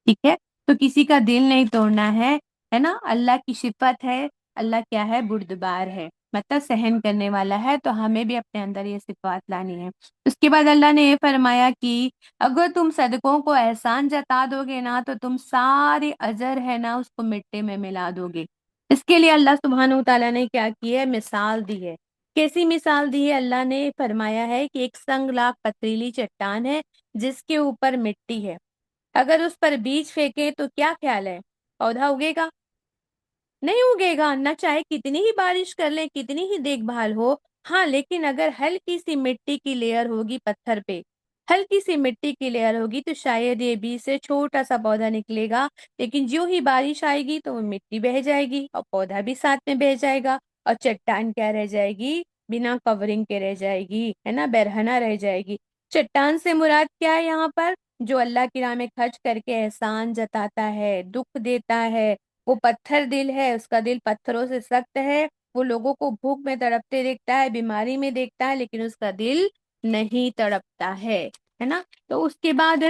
ٹھیک ہے۔ تو کسی کا دل نہیں توڑنا ہے نا۔ اللہ کی صفت ہے، اللہ کیا ہے، بردبار ہے، مطلب سہن کرنے والا ہے، تو ہمیں بھی اپنے اندر یہ صفات لانی ہے۔ اس کے بعد اللہ نے یہ فرمایا کہ اگر تم صدقوں کو احسان جتا دو گے نا، تو تم سارے اجر ہے نا اس کو مٹی میں ملا دو گے۔ اس کے لیے اللہ سبحانہ وتعالیٰ نے کیا کی ہے، مثال دی ہے۔ کیسی مثال دی ہے، اللہ نے فرمایا ہے کہ ایک سنگلاخ پتھریلی چٹان ہے جس کے اوپر مٹی ہے، اگر اس پر بیج پھینکے تو کیا خیال ہے، پودا اگے گا؟ نہیں اگے گا، نہ چاہے کتنی ہی بارش کر لیں، کتنی ہی دیکھ بھال ہو۔ ہاں لیکن اگر ہلکی سی مٹی کی لیئر ہوگی پتھر پہ، ہلکی سی مٹی کی لیئر ہوگی، تو شاید یہ بیج سے چھوٹا سا پودا نکلے گا، لیکن جو ہی بارش آئے گی تو وہ مٹی بہہ جائے گی اور پودا بھی ساتھ میں بہہ جائے گا، اور چٹان کیا رہ جائے گی، بنا کورنگ کے رہ جائے گی، ہے نا، برہنہ رہ جائے گی۔ چٹان سے مراد کیا ہے یہاں پر، جو اللہ کی راہ میں خرچ کر کے احسان جتاتا ہے، دکھ دیتا ہے، وہ پتھر دل ہے، اس کا دل پتھروں سے سخت ہے، وہ لوگوں کو بھوک میں تڑپتے دیکھتا ہے، بیماری میں دیکھتا ہے، لیکن اس کا دل نہیں تڑپتا ہے نا۔ تو اس کے بعد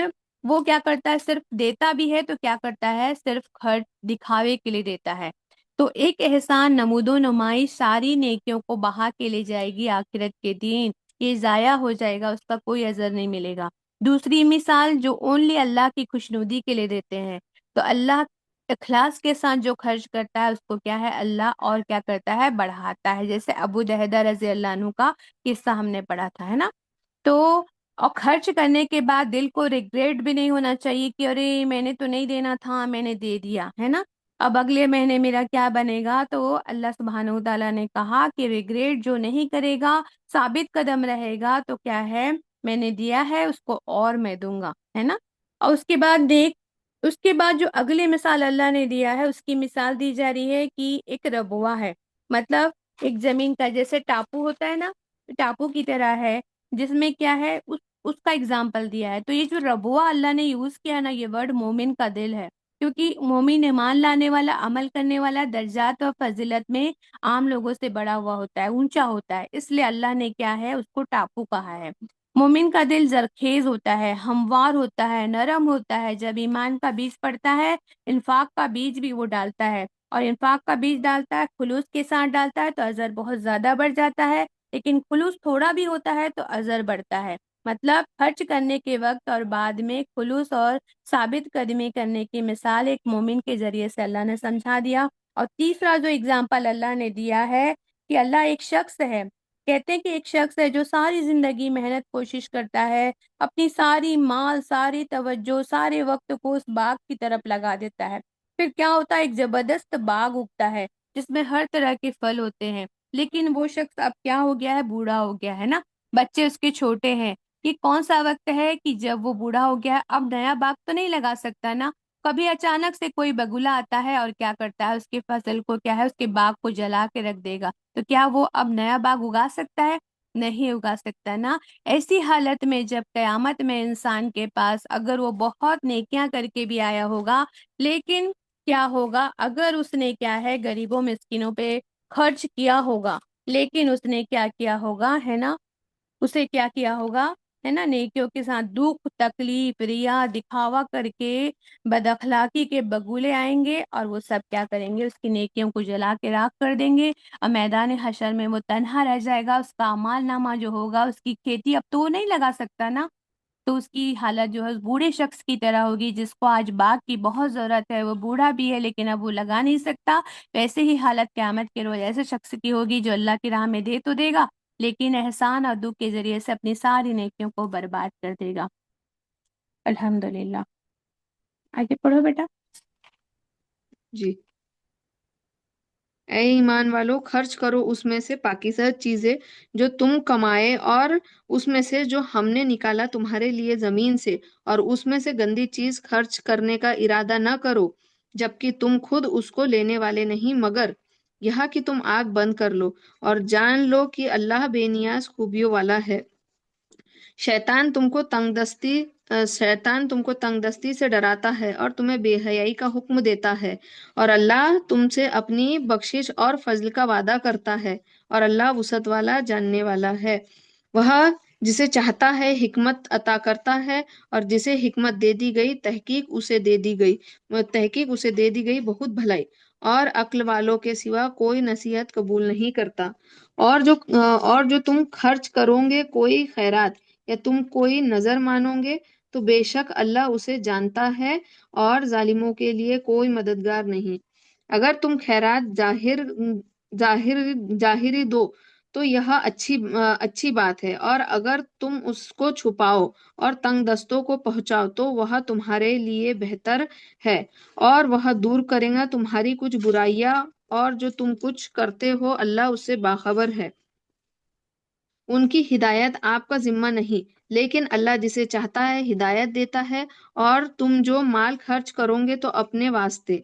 وہ کیا کرتا ہے، صرف دیتا بھی ہے تو کیا کرتا ہے، صرف خرچ دکھاوے کے لیے دیتا ہے۔ تو ایک احسان نمود و نمائش ساری نیکیوں کو بہا کے لے جائے گی آخرت کے دن، یہ ضائع ہو جائے گا، اس کا کوئی اثر نہیں ملے گا۔ دوسری مثال، جو اونلی اللہ کی خوشنودی کے لیے دیتے ہیں، تو اللہ اخلاص کے ساتھ جو خرچ کرتا ہے اس کو کیا ہے، اللہ اور کیا کرتا ہے، بڑھاتا ہے۔ جیسے ابو دہدہ رضی اللہ عنہ کا قصہ ہم نے پڑھا تھا، ہے نا۔ تو اور خرچ کرنے کے بعد دل کو ریگریٹ بھی نہیں ہونا چاہیے کہ ارے میں نے تو نہیں دینا تھا، میں نے دے دیا، ہے نا، اب اگلے مہینے میرا کیا بنے گا۔ تو اللہ سبحانہ وتعالیٰ نے کہا کہ ریگریٹ جو نہیں کرے گا، ثابت قدم رہے گا، تو کیا ہے، میں نے دیا ہے اس کو اور میں دوں گا، ہے نا۔ اور اس کے بعد دیکھ، اس کے بعد جو اگلی مثال اللہ نے دیا ہے، اس کی مثال دی جا رہی ہے کہ ایک ربوا ہے، مطلب ایک زمین کا جیسے ٹاپو ہوتا ہے نا، ٹاپو کی طرح ہے، جس میں کیا ہے، اس کا اگزامپل دیا ہے۔ تو یہ جو ربوا اللہ نے یوز کیا نا، یہ ورڈ مومن کا دل ہے، کیونکہ مومن ایمان لانے والا، عمل کرنے والا درجات اور فضیلت میں عام لوگوں سے بڑا ہوا ہوتا ہے، اونچا ہوتا ہے، اس لیے اللہ نے کیا ہے، اس کو ٹاپو کہا ہے۔ مومن کا دل زرخیز ہوتا ہے، ہموار ہوتا ہے، نرم ہوتا ہے۔ جب ایمان کا بیج پڑتا ہے، انفاق کا بیج بھی وہ ڈالتا ہے، اور انفاق کا بیج ڈالتا ہے، خلوص کے ساتھ ڈالتا ہے تو اجر بہت زیادہ بڑھ جاتا ہے، لیکن خلوص تھوڑا بھی ہوتا ہے تو اجر بڑھتا ہے۔ مطلب خرچ کرنے کے وقت اور بعد میں خلوص اور ثابت قدمی کرنے کی مثال ایک مومن کے ذریعے سے اللہ نے سمجھا دیا۔ اور تیسرا جو اگزامپل اللہ نے دیا ہے کہ اللہ ایک شخص ہے، کہتے ہیں کہ ایک شخص ہے جو ساری زندگی محنت کوشش کرتا ہے، اپنی ساری مال، ساری توجہ، سارے وقت کو اس باغ کی طرف لگا دیتا ہے۔ پھر کیا ہوتا ہے؟ ایک زبردست باغ اگتا ہے جس میں ہر طرح کے پھل ہوتے ہیں، لیکن وہ شخص اب کیا ہو گیا ہے؟ بوڑھا ہو گیا ہے نا، بچے اس کے چھوٹے ہیں۔ یہ کون سا وقت ہے کہ جب وہ بوڑھا ہو گیا ہے، اب نیا باغ تو نہیں لگا سکتا نا۔ کبھی اچانک سے کوئی بگولا آتا ہے اور کیا کرتا ہے؟ اس کی فصل کو کیا ہے؟ اس کے باغ کو جلا کے رکھ دے گا۔ تو کیا وہ اب نیا باغ اگا سکتا ہے؟ نہیں اگا سکتا نا۔ ایسی حالت میں جب قیامت میں انسان کے پاس اگر وہ بہت نیکیاں کر کے بھی آیا ہوگا، لیکن کیا ہوگا؟ اگر اس نے کیا ہے غریبوں مسکینوں پہ خرچ کیا ہوگا، لیکن اس نے کیا کیا ہوگا ہے نا، اسے کیا کیا ہوگا ہے نا، نیکیوں کے ساتھ دکھ تکلیف ریا دکھاوا کر کے بد اخلاقی کے بگولے آئیں گے، اور وہ سب کیا کریں گے؟ اس کی نیکیوں کو جلا کے راکھ کر دیں گے، اور میدان حشر میں وہ تنہا رہ جائے گا۔ اس کا اعمال نامہ جو ہوگا، اس کی کھیتی اب تو وہ نہیں لگا سکتا نا، تو اس کی حالت جو ہے اس بوڑھے شخص کی طرح ہوگی جس کو آج باغ کی بہت ضرورت ہے، وہ بوڑھا بھی ہے لیکن اب وہ لگا نہیں سکتا۔ ویسے ہی حالت قیامت کے روز ایسے شخص کی ہوگی جو اللہ کی راہ میں دے تو دے گا، لیکن احسان اور دکھ کے ذریعے سے اپنی ساری نیکیوں کو برباد کر دے گا۔ الحمدللہ۔ آگے پڑھو بیٹا۔ جی، اے ایمان والو، خرچ کرو اس میں سے پاکیزہ چیزیں جو تم کمائے، اور اس میں سے جو ہم نے نکالا تمہارے لیے زمین سے، اور اس میں سے گندی چیز خرچ کرنے کا ارادہ نہ کرو، جبکہ تم خود اس کو لینے والے نہیں، مگر یہاں کہ تم آنکھ بند کر لو اور جان لو کہ اللہ بے نیاز خوبیوں والا ہے۔ شیطان تم کو تنگ دستی سے ڈراتا ہے اور تمہیں بے حیائی کا حکم دیتا ہے، اور اللہ تم سے اپنی بخشش اور فضل کا وعدہ کرتا ہے، اور اللہ وسعت والا جاننے والا ہے۔ وہ جسے چاہتا ہے حکمت عطا کرتا ہے، اور جسے حکمت دے دی گئی تحقیق اسے دے دی گئی بہت بھلائی، اور عقل والوں کے سوا کوئی نصیحت قبول نہیں کرتا۔ اور جو تم خرچ کرو گے کوئی خیرات یا تم کوئی نظر مانو گے تو بے شک اللہ اسے جانتا ہے، اور ظالموں کے لیے کوئی مددگار نہیں۔ اگر تم خیرات ظاہری دو تو یہ اچھی بات ہے، اور اگر تم اس کو چھپاؤ اور تنگ دستوں کو پہنچاؤ تو وہ تمہارے لیے بہتر ہے، اور وہ دور کرے گا تمہاری کچھ برائیاں، اور جو تم کچھ کرتے ہو اللہ اس سے باخبر ہے۔ ان کی ہدایت آپ کا ذمہ نہیں، لیکن اللہ جسے چاہتا ہے ہدایت دیتا ہے۔ اور تم جو مال خرچ کرو گے تو اپنے واسطے،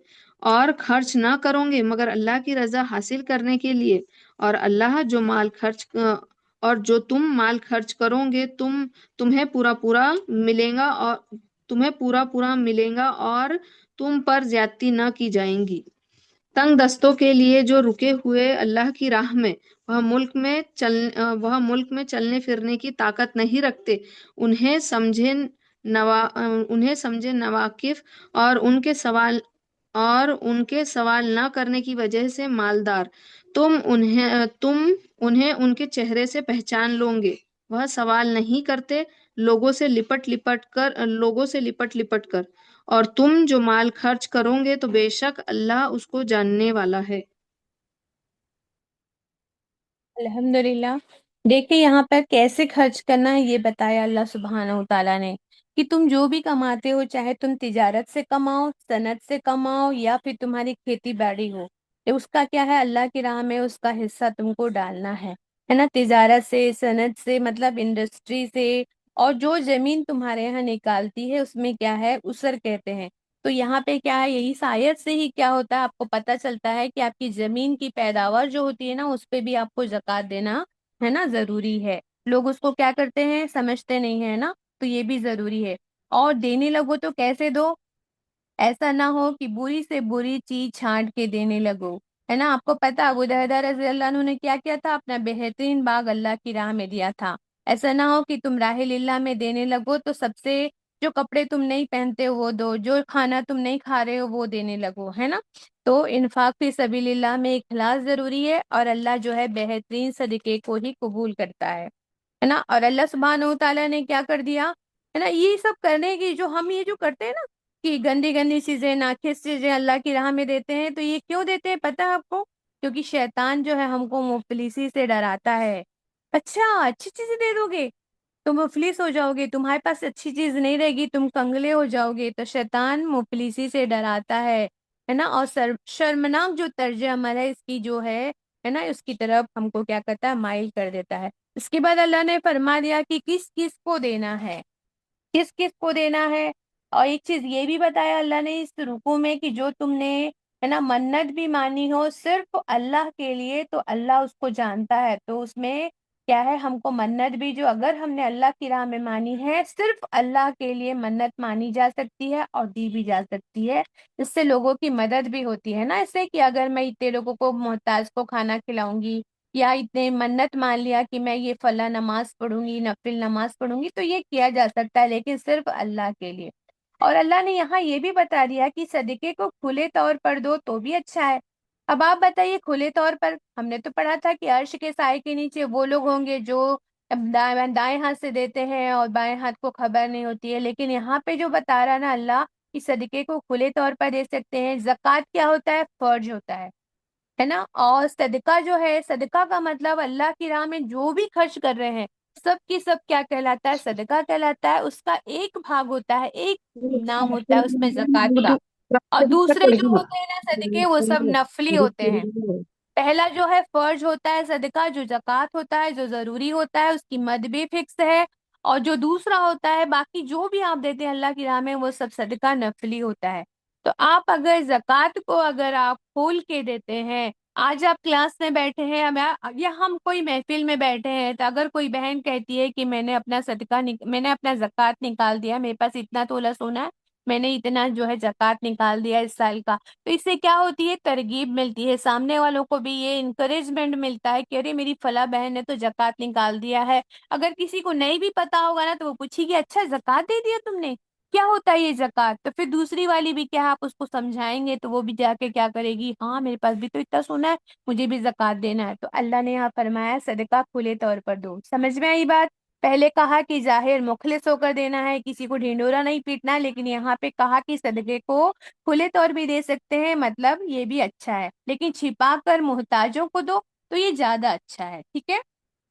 اور خرچ نہ کرو گے مگر اللہ کی رضا حاصل کرنے کے لیے، اور جو تم مال خرچ کرو گے تمہیں پورا پورا ملے گا، اور تم پر زیادتی نہ کی جائیں گی۔ تنگ دستوں کے لیے جو رکے ہوئے اللہ کی راہ میں، وہ ملک میں چلنے پھرنے کی طاقت نہیں رکھتے، انہیں سمجھے نواقف، اور ان کے سوال نہ کرنے کی وجہ سے مالدار، تم انہیں ان کے چہرے سے پہچان لو گے۔ وہ سوال نہیں کرتے لوگوں سے لپٹ لپٹ کر، اور تم جو مال خرچ کرو گے تو بے شک اللہ اس کو جاننے والا ہے۔ الحمدللہ۔ دیکھیں یہاں پر کیسے خرچ کرنا ہے یہ بتایا اللہ سبحانہ و تعالیٰ نے، کہ تم جو بھی کماتے ہو، چاہے تم تجارت سے کماؤ، صنعت سے کماؤ، یا پھر تمہاری کھیتی باڑی ہو، اس کا کیا ہے؟ اللہ کی راہ میں اس کا حصہ تم کو ڈالنا ہے نا۔ تجارت سے، صنعت سے مطلب انڈسٹری سے، اور جو زمین تمہارے یہاں نکالتی ہے اس میں کیا ہے؟ اسر کہتے ہیں۔ تو یہاں پہ کیا ہے؟ یہی آیت سے ہی کیا ہوتا ہے؟ آپ کو پتہ چلتا ہے کہ آپ کی زمین کی پیداوار جو ہوتی ہے نا، اس پہ بھی آپ کو زکوٰۃ دینا ہے نا ضروری ہے۔ لوگ اس کو کیا کرتے ہیں؟ سمجھتے نہیں ہے نا، تو یہ بھی ضروری ہے۔ اور دینے لگو تو کیسے دو؟ ایسا نہ ہو کہ بری سے بری چیز چھانٹ کے دینے لگو، ہے نا۔ آپ کو پتا ابو درداء رضی اللہ عنہ نے کیا کیا تھا؟ اپنا بہترین باغ اللہ کی راہ میں دیا تھا، ایسا نہ ہو کہ تم راہ اللہ میں دینے لگو تو سب سے جو کپڑے تم نہیں پہنتے ہو وہ دو، جو کھانا تم نہیں کھا رہے ہو وہ دینے لگو، ہے نا۔ تو انفاق فی سبیل اللہ میں اخلاص ضروری ہے، اور اللہ جو ہے بہترین صدقے کو ہی قبول کرتا ہے نا۔ اور اللہ سبحانہ و تعالیٰ نے کیا کر دیا ہے نا، یہ سب کرنے کی جو ہم یہ جو کرتے ہیں نا کہ گندی گندی چیزیں ناقص چیزیں اللہ کی راہ میں دیتے ہیں، تو یہ کیوں دیتے ہیں پتہ ہے آپ کو؟ کیونکہ شیطان جو ہے ہم کو مفلسی سے ڈراتا ہے۔ اچھا اچھی چیزیں دے دو گے تم مفلس ہو جاؤ گے، تمہارے پاس اچھی چیز نہیں رہے گی، تم کنگلے ہو جاؤ گے، تو شیطان مفلسی سے ڈراتا ہے نا۔ اور شرمناک جو طرز عمل ہے اس کی جو ہے نا، اس کی طرف ہم کو کیا کرتا ہے، مائل کر دیتا ہے۔ اس کے بعد اللہ نے فرما دیا کہ کس کس کو دینا ہے، کس کس کو دینا ہے۔ اور ایک چیز یہ بھی بتایا اللہ نے اس رکوع میں کہ جو تم نے ہے نا منت بھی مانی ہو صرف اللہ کے لیے تو اللہ اس کو جانتا ہے۔ تو اس میں کیا ہے، ہم کو منت بھی جو اگر ہم نے اللہ کی راہ میں مانی ہے صرف اللہ کے لیے منت مانی جا سکتی ہے اور دی بھی جا سکتی ہے۔ اس سے لوگوں کی مدد بھی ہوتی ہے نا، اس سے کہ اگر میں اتنے لوگوں کو محتاج کو کھانا کھلاؤں گی، یا اتنے منت مان لیا کہ میں یہ فلاں نماز پڑھوں گی، نفل نماز پڑھوں گی، تو یہ کیا جا سکتا ہے، لیکن صرف اللہ کے لیے۔ اور اللہ نے یہاں یہ بھی بتا دیا کہ صدقے کو کھلے طور پر دو تو بھی اچھا ہے۔ اب آپ بتائیے کھلے طور پر، ہم نے تو پڑھا تھا کہ عرش کے سائے کے نیچے وہ لوگ ہوں گے جو دائیں ہاتھ سے دیتے ہیں اور بائیں ہاتھ کو خبر نہیں ہوتی ہے، لیکن یہاں پہ جو بتا رہا نا اللہ کہ صدقے کو کھلے طور پر دے سکتے ہیں۔ زکوٰۃ کیا ہوتا ہے، فرض ہوتا ہے نا۔ اور صدقہ جو ہے، صدقہ کا مطلب اللہ کی راہ میں جو بھی خرچ کر رہے ہیں سب کی سب کیا کہلاتا ہے، صدقہ کہلاتا ہے۔ اس کا ایک بھاگ ہوتا ہے، ایک نام ہوتا ہے اس میں زکوٰۃ کا، اور دوسرے جو ہوتے ہیں نا صدقے وہ سب نفلی ہوتے ہیں۔ پہلا جو ہے فرض ہوتا ہے صدقہ، جو زکوٰۃ ہوتا ہے، جو ضروری ہوتا ہے، اس کی مد بھی فکس ہے۔ اور جو دوسرا ہوتا ہے باقی جو بھی آپ دیتے ہیں اللہ کی راہ میں وہ سب صدقہ نفلی ہوتا ہے۔ تو آپ اگر زکوٰۃ کو اگر آپ کھول کے دیتے ہیں، آج آپ کلاس میں بیٹھے ہیں یا ہم کوئی محفل میں بیٹھے ہیں، تو اگر کوئی بہن کہتی ہے کہ میں نے اپنا میں نے اپنا زکوٰۃ نکال دیا، میرے پاس اتنا تولہ سونا ہے، میں نے اتنا جو ہے زکوٰۃ نکال دیا اس سال کا، تو اس سے کیا ہوتی ہے، ترغیب ملتی ہے، سامنے والوں کو بھی یہ انکریجمنٹ ملتا ہے کہ ارے میری فلاں بہن نے تو زکوٰۃ نکال دیا ہے۔ اگر کسی کو نہیں بھی پتا ہوگا نا تو وہ پوچھے گی اچھا زکوٰۃ دے دیا تم نے، کیا ہوتا ہے یہ زکوٰۃ؟ تو پھر دوسری والی بھی کیا آپ اس کو سمجھائیں گے تو وہ بھی جا کے کیا کرے گی، ہاں میرے پاس بھی تو اتنا سونا ہے، مجھے بھی زکوٰۃ دینا ہے۔ تو اللہ نے یہاں فرمایا صدقہ کھلے طور پر دو۔ سمجھ میں آئی بات؟ پہلے کہا کہ ظاہر مخلص ہو کر دینا ہے، کسی کو ڈھنڈورا نہیں پیٹنا، لیکن یہاں پہ کہا کہ صدقے کو کھلے طور بھی دے سکتے ہیں، مطلب یہ بھی اچھا ہے، لیکن چھپا کر محتاجوں کو دو تو یہ زیادہ اچھا ہے، ٹھیک ہے؟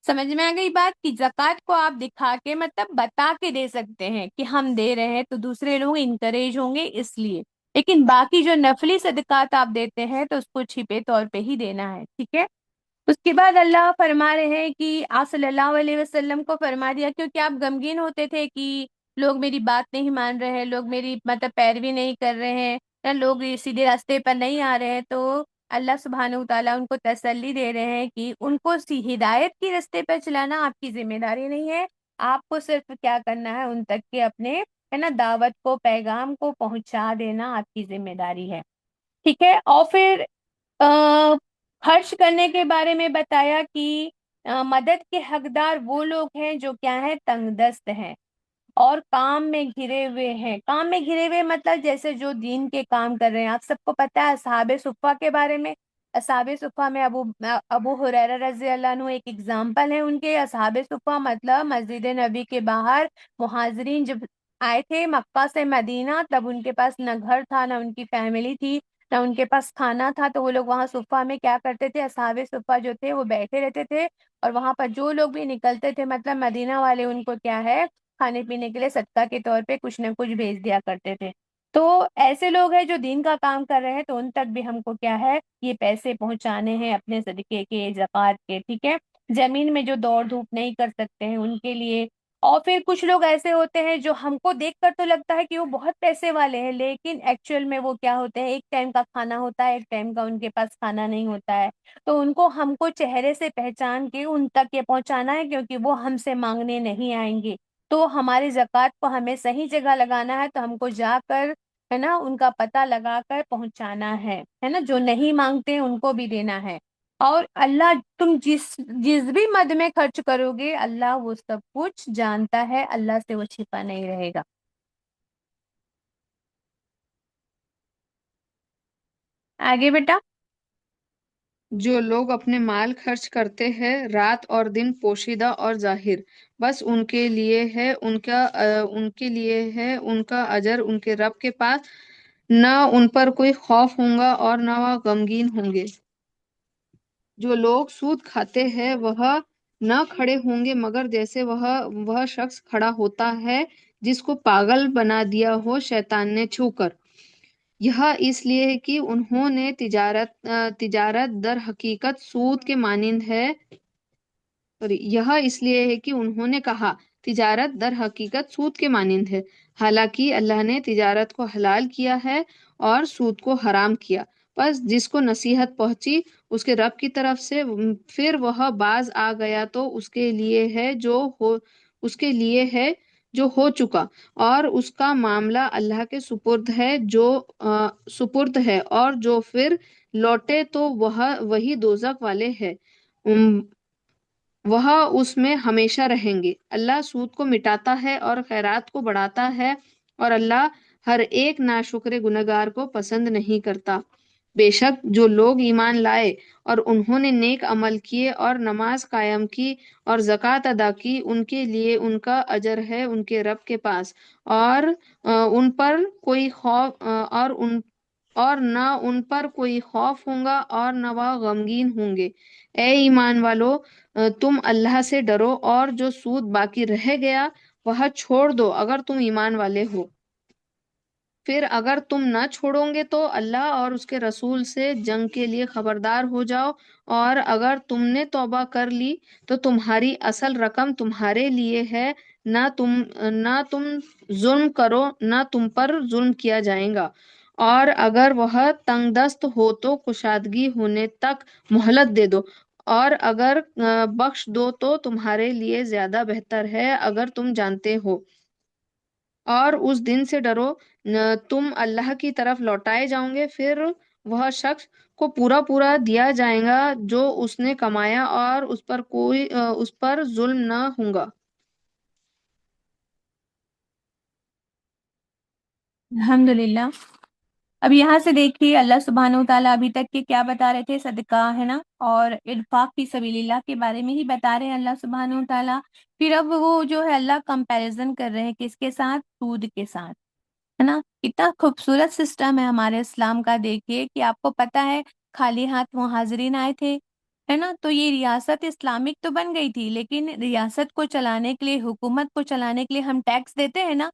سمجھ میں آ گئی بات کہ زکوٰۃ کو آپ دکھا کے مطلب بتا کے دے سکتے ہیں کہ ہم دے رہے ہیں تو دوسرے لوگ انکریج ہوں گے اس لیے، لیکن باقی جو نفلی صدقات آپ دیتے ہیں تو اس کو چھپے طور پہ ہی دینا ہے، ٹھیک ہے؟ اس کے بعد اللہ فرما رہے ہیں کہ آپ صلی اللہ علیہ وسلم کو فرما دیا کیونکہ آپ غمگین ہوتے تھے کہ لوگ میری بات نہیں مان رہے ہیں، لوگ میری مطلب پیروی نہیں کر رہے ہیں، یا لوگ سیدھے راستے پر نہیں آ رہے ہیں، تو اللہ سبحانہ و تعالیٰ ان کو تسلی دے رہے ہیں کہ ان کو ہدایت کی راستے پر چلانا آپ کی ذمہ داری نہیں ہے، آپ کو صرف کیا کرنا ہے، ان تک کے اپنے ہے نا دعوت کو، پیغام کو پہنچا دینا آپ کی ذمہ داری ہے، ٹھیک ہے؟ اور پھر خرچ کرنے کے بارے میں بتایا کہ مدد کے حقدار وہ لوگ ہیں جو کیا ہیں، تنگ دست ہیں اور کام میں گھرے ہوئے ہیں۔ کام میں گھرے ہوئے مطلب جیسے جو دین کے کام کر رہے ہیں، آپ سب کو پتہ ہے اصحاب صفہ کے بارے میں، اصحاب صفہ میں ابو ہریرہ رضی اللہ عنہ ایک اگزامپل ہے ان کے۔ اصحاب صفہ مطلب مسجد نبی کے باہر مہاجرین جب آئے تھے مکہ سے مدینہ، تب ان کے پاس نہ گھر تھا، نہ ان کی فیملی تھی، نہ ان کے پاس کھانا تھا، تو وہ لوگ وہاں صفہ میں کیا کرتے تھے، اصحاب صفہ جو تھے وہ بیٹھے رہتے تھے، اور وہاں پر جو لوگ بھی نکلتے تھے مطلب مدینہ والے ان کو کیا ہے، کھانے پینے کے لیے صدقہ کے طور پہ کچھ نہ کچھ بھیج دیا کرتے تھے۔ تو ایسے لوگ ہیں جو دین کا کام کر رہے ہیں، تو ان تک بھی ہم کو کیا ہے، یہ پیسے پہنچانے ہیں اپنے صدقے کے، زکوٰۃ کے، ٹھیک ہے؟ زمین میں جو دوڑ دھوپ نہیں کر سکتے ہیں ان کے لیے۔ اور پھر کچھ لوگ ایسے ہوتے ہیں جو ہم کو دیکھ کر تو لگتا ہے کہ وہ بہت پیسے والے ہیں، لیکن ایکچوئل میں وہ کیا ہوتے ہیں، ایک ٹائم کا کھانا ہوتا ہے، ایک ٹائم کا ان کے پاس کھانا نہیں ہوتا ہے، تو ان کو ہم کو چہرے سے پہچان کے ان تک یہ پہنچانا ہے، کیونکہ وہ ہم سے مانگنے نہیں آئیں گے، تو ہماری زکوٰۃ کو ہمیں صحیح جگہ لگانا ہے، تو ہم کو جا کر ہے نا ان کا پتہ لگا کر پہنچانا ہے نا، جو نہیں مانگتے ان کو بھی دینا ہے۔ اور اللہ تم جس بھی مد میں خرچ کرو گے اللہ وہ سب کچھ جانتا ہے، اللہ سے وہ چھپا نہیں رہے گا۔ آگے بیٹا۔ جو لوگ اپنے مال خرچ کرتے ہیں رات اور دن، پوشیدہ اور ظاہر، بس ان کے لیے ہے ان کا اجر ان کے رب کے پاس، نہ ان پر کوئی خوف ہوگا اور نہ وہ غمگین ہوں گے۔ جو لوگ سود کھاتے ہیں وہ نہ کھڑے ہوں گے مگر جیسے وہ شخص کھڑا ہوتا ہے جس کو پاگل بنا دیا ہو شیطان نے چھو کر۔ یہ اس لیے ہے کہ انہوں نے تجارت در حقیقت سود کے مانند ہے، یہ اس لیے ہے کہ انہوں نے کہا تجارت در حقیقت سود کے مانند ہے، حالانکہ اللہ نے تجارت کو حلال کیا ہے اور سود کو حرام کیا۔ بس جس کو نصیحت پہنچی اس کے رب کی طرف سے، پھر وہ باز آ گیا تو اس کے لیے ہے جو ہو چکا، اور اس کا معاملہ اللہ کے سپرد ہے، اور جو پھر لوٹے تو وہی دوزخ والے ہیں، وہ اس میں ہمیشہ رہیں گے۔ اللہ سود کو مٹاتا ہے اور خیرات کو بڑھاتا ہے، اور اللہ ہر ایک ناشکر گنہگار کو پسند نہیں کرتا۔ بے شک جو لوگ ایمان لائے اور انہوں نے نیک عمل کیے اور نماز قائم کی اور زکوٰۃ ادا کی، ان کے لیے ان کا اجر ہے ان کے رب کے پاس، اور ان پر کوئی خوف اور نہ ان پر کوئی خوف ہوگا اور نہ وہ غمگین ہوں گے۔ اے ایمان والو، تم اللہ سے ڈرو اور جو سود باقی رہ گیا وہ چھوڑ دو اگر تم ایمان والے ہو۔ پھر اگر تم نہ چھوڑو گے تو اللہ اور اس کے رسول سے جنگ کے لیے خبردار ہو جاؤ، اور اگر تم نے توبہ کر لی تو تمہاری اصل رقم تمہارے لیے ہے، نہ تم ظلم کرو نہ تم پر ظلم کیا جائے گا، اور اگر وہ تنگ دست ہو تو کشادگی ہونے تک مہلت دے دو، اور اگر بخش دو تو تمہارے لیے زیادہ بہتر ہے اگر تم جانتے ہو۔ اور اس دن سے ڈرو، تم اللہ کی طرف لوٹائے جاؤ گے، پھر وہ شخص کو پورا پورا دیا جائے گا جو اس نے کمایا، اور اس پر ظلم نہ ہوگا۔ الحمدللہ۔ اب یہاں سے دیکھیے اللہ سبحانہ و تعالیٰ ابھی تک کے کیا بتا رہے تھے، صدقہ ہے نا اور انفاق فی سبیل اللہ کے بارے میں ہی بتا رہے ہیں اللہ سبحانہ و تعالیٰ۔ پھر اب وہ جو ہے اللہ کمپیریزن کر رہے ہیں کس کے ساتھ؟ سود کے ساتھ، ہے نا۔ کتنا خوبصورت سسٹم ہے ہمارے اسلام کا، دیکھیے کہ آپ کو پتہ ہے خالی ہاتھ وہ حاضرین آئے تھے، ہے نا۔ تو یہ ریاست اسلامک تو بن گئی تھی، لیکن ریاست کو چلانے کے لیے، حکومت کو چلانے کے لیے ہم ٹیکس دیتے ہیں نا،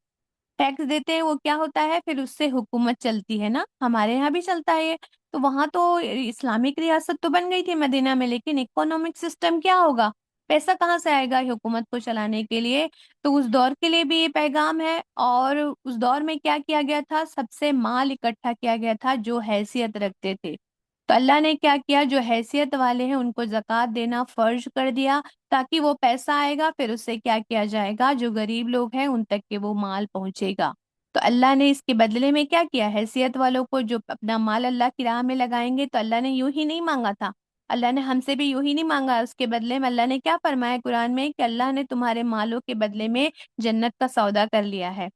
ٹیکس دیتے ہیں، وہ کیا ہوتا ہے پھر اس سے حکومت چلتی ہے نا، ہمارے یہاں بھی چلتا ہے یہ۔ تو وہاں تو اسلامک ریاست تو بن گئی تھی مدینہ میں، لیکن اکنامک سسٹم کیا ہوگا؟ پیسہ کہاں سے آئے گا حکومت کو چلانے کے لیے؟ تو اس دور کے لیے بھی یہ پیغام ہے، اور اس دور میں کیا کیا گیا تھا؟ سب سے مال اکٹھا کیا گیا تھا جو حیثیت رکھتے تھے۔ تو اللہ نے کیا کیا، جو حیثیت والے ہیں ان کو زکوٰۃ دینا فرض کر دیا، تاکہ وہ پیسہ آئے گا پھر اس سے کیا کیا جائے گا، جو غریب لوگ ہیں ان تک کے وہ مال پہنچے گا۔ تو اللہ نے اس کے بدلے میں کیا کیا، حیثیت والوں کو جو اپنا مال اللہ کی راہ میں لگائیں گے، تو اللہ نے یوں ہی نہیں مانگا تھا، اللہ نے ہم سے بھی یوں ہی نہیں مانگا۔ اس کے بدلے میں اللہ نے کیا فرمایا قرآن میں، کہ اللہ نے تمہارے مالوں کے بدلے میں جنت کا سودا کر لیا ہے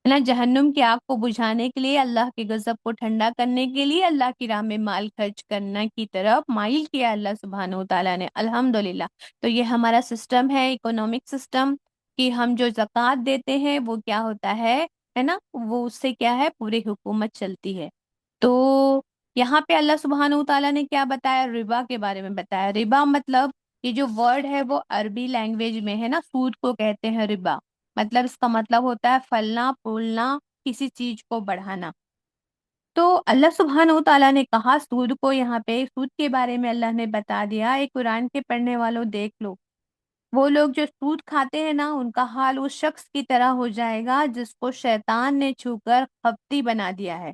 نا۔ جہنم کی آگ کو بجھانے کے لیے، اللہ کے غضب کو ٹھنڈا کرنے کے لیے اللہ کی راہ میں مال خرچ کرنا کی طرف مائل کیا اللہ سبحانہ و تعالیٰ نے، الحمدللہ۔ تو یہ ہمارا سسٹم ہے، اکنامک سسٹم، کہ ہم جو زکوٰۃ دیتے ہیں وہ کیا ہوتا ہے نا، وہ اس سے کیا ہے پوری حکومت چلتی ہے۔ تو یہاں پہ اللہ سبحانہ و تعالیٰ نے کیا بتایا، ربا کے بارے میں بتایا۔ ربا مطلب یہ جو ورڈ ہے وہ عربی لینگویج میں ہے نا، سود کو کہتے ہیں ربا، مطلب اس کا مطلب ہوتا ہے پھلنا پھولنا، کسی چیز کو بڑھانا۔ تو اللہ سبحانہ و تعالیٰ نے کہا سود کو، یہاں پہ سود کے بارے میں اللہ نے بتا دیا۔ ایک قرآن کے پڑھنے والوں دیکھ لو، وہ لوگ جو سود کھاتے ہیں نا، ان کا حال اس شخص کی طرح ہو جائے گا جس کو شیطان نے چھو کر خپتی بنا دیا ہے،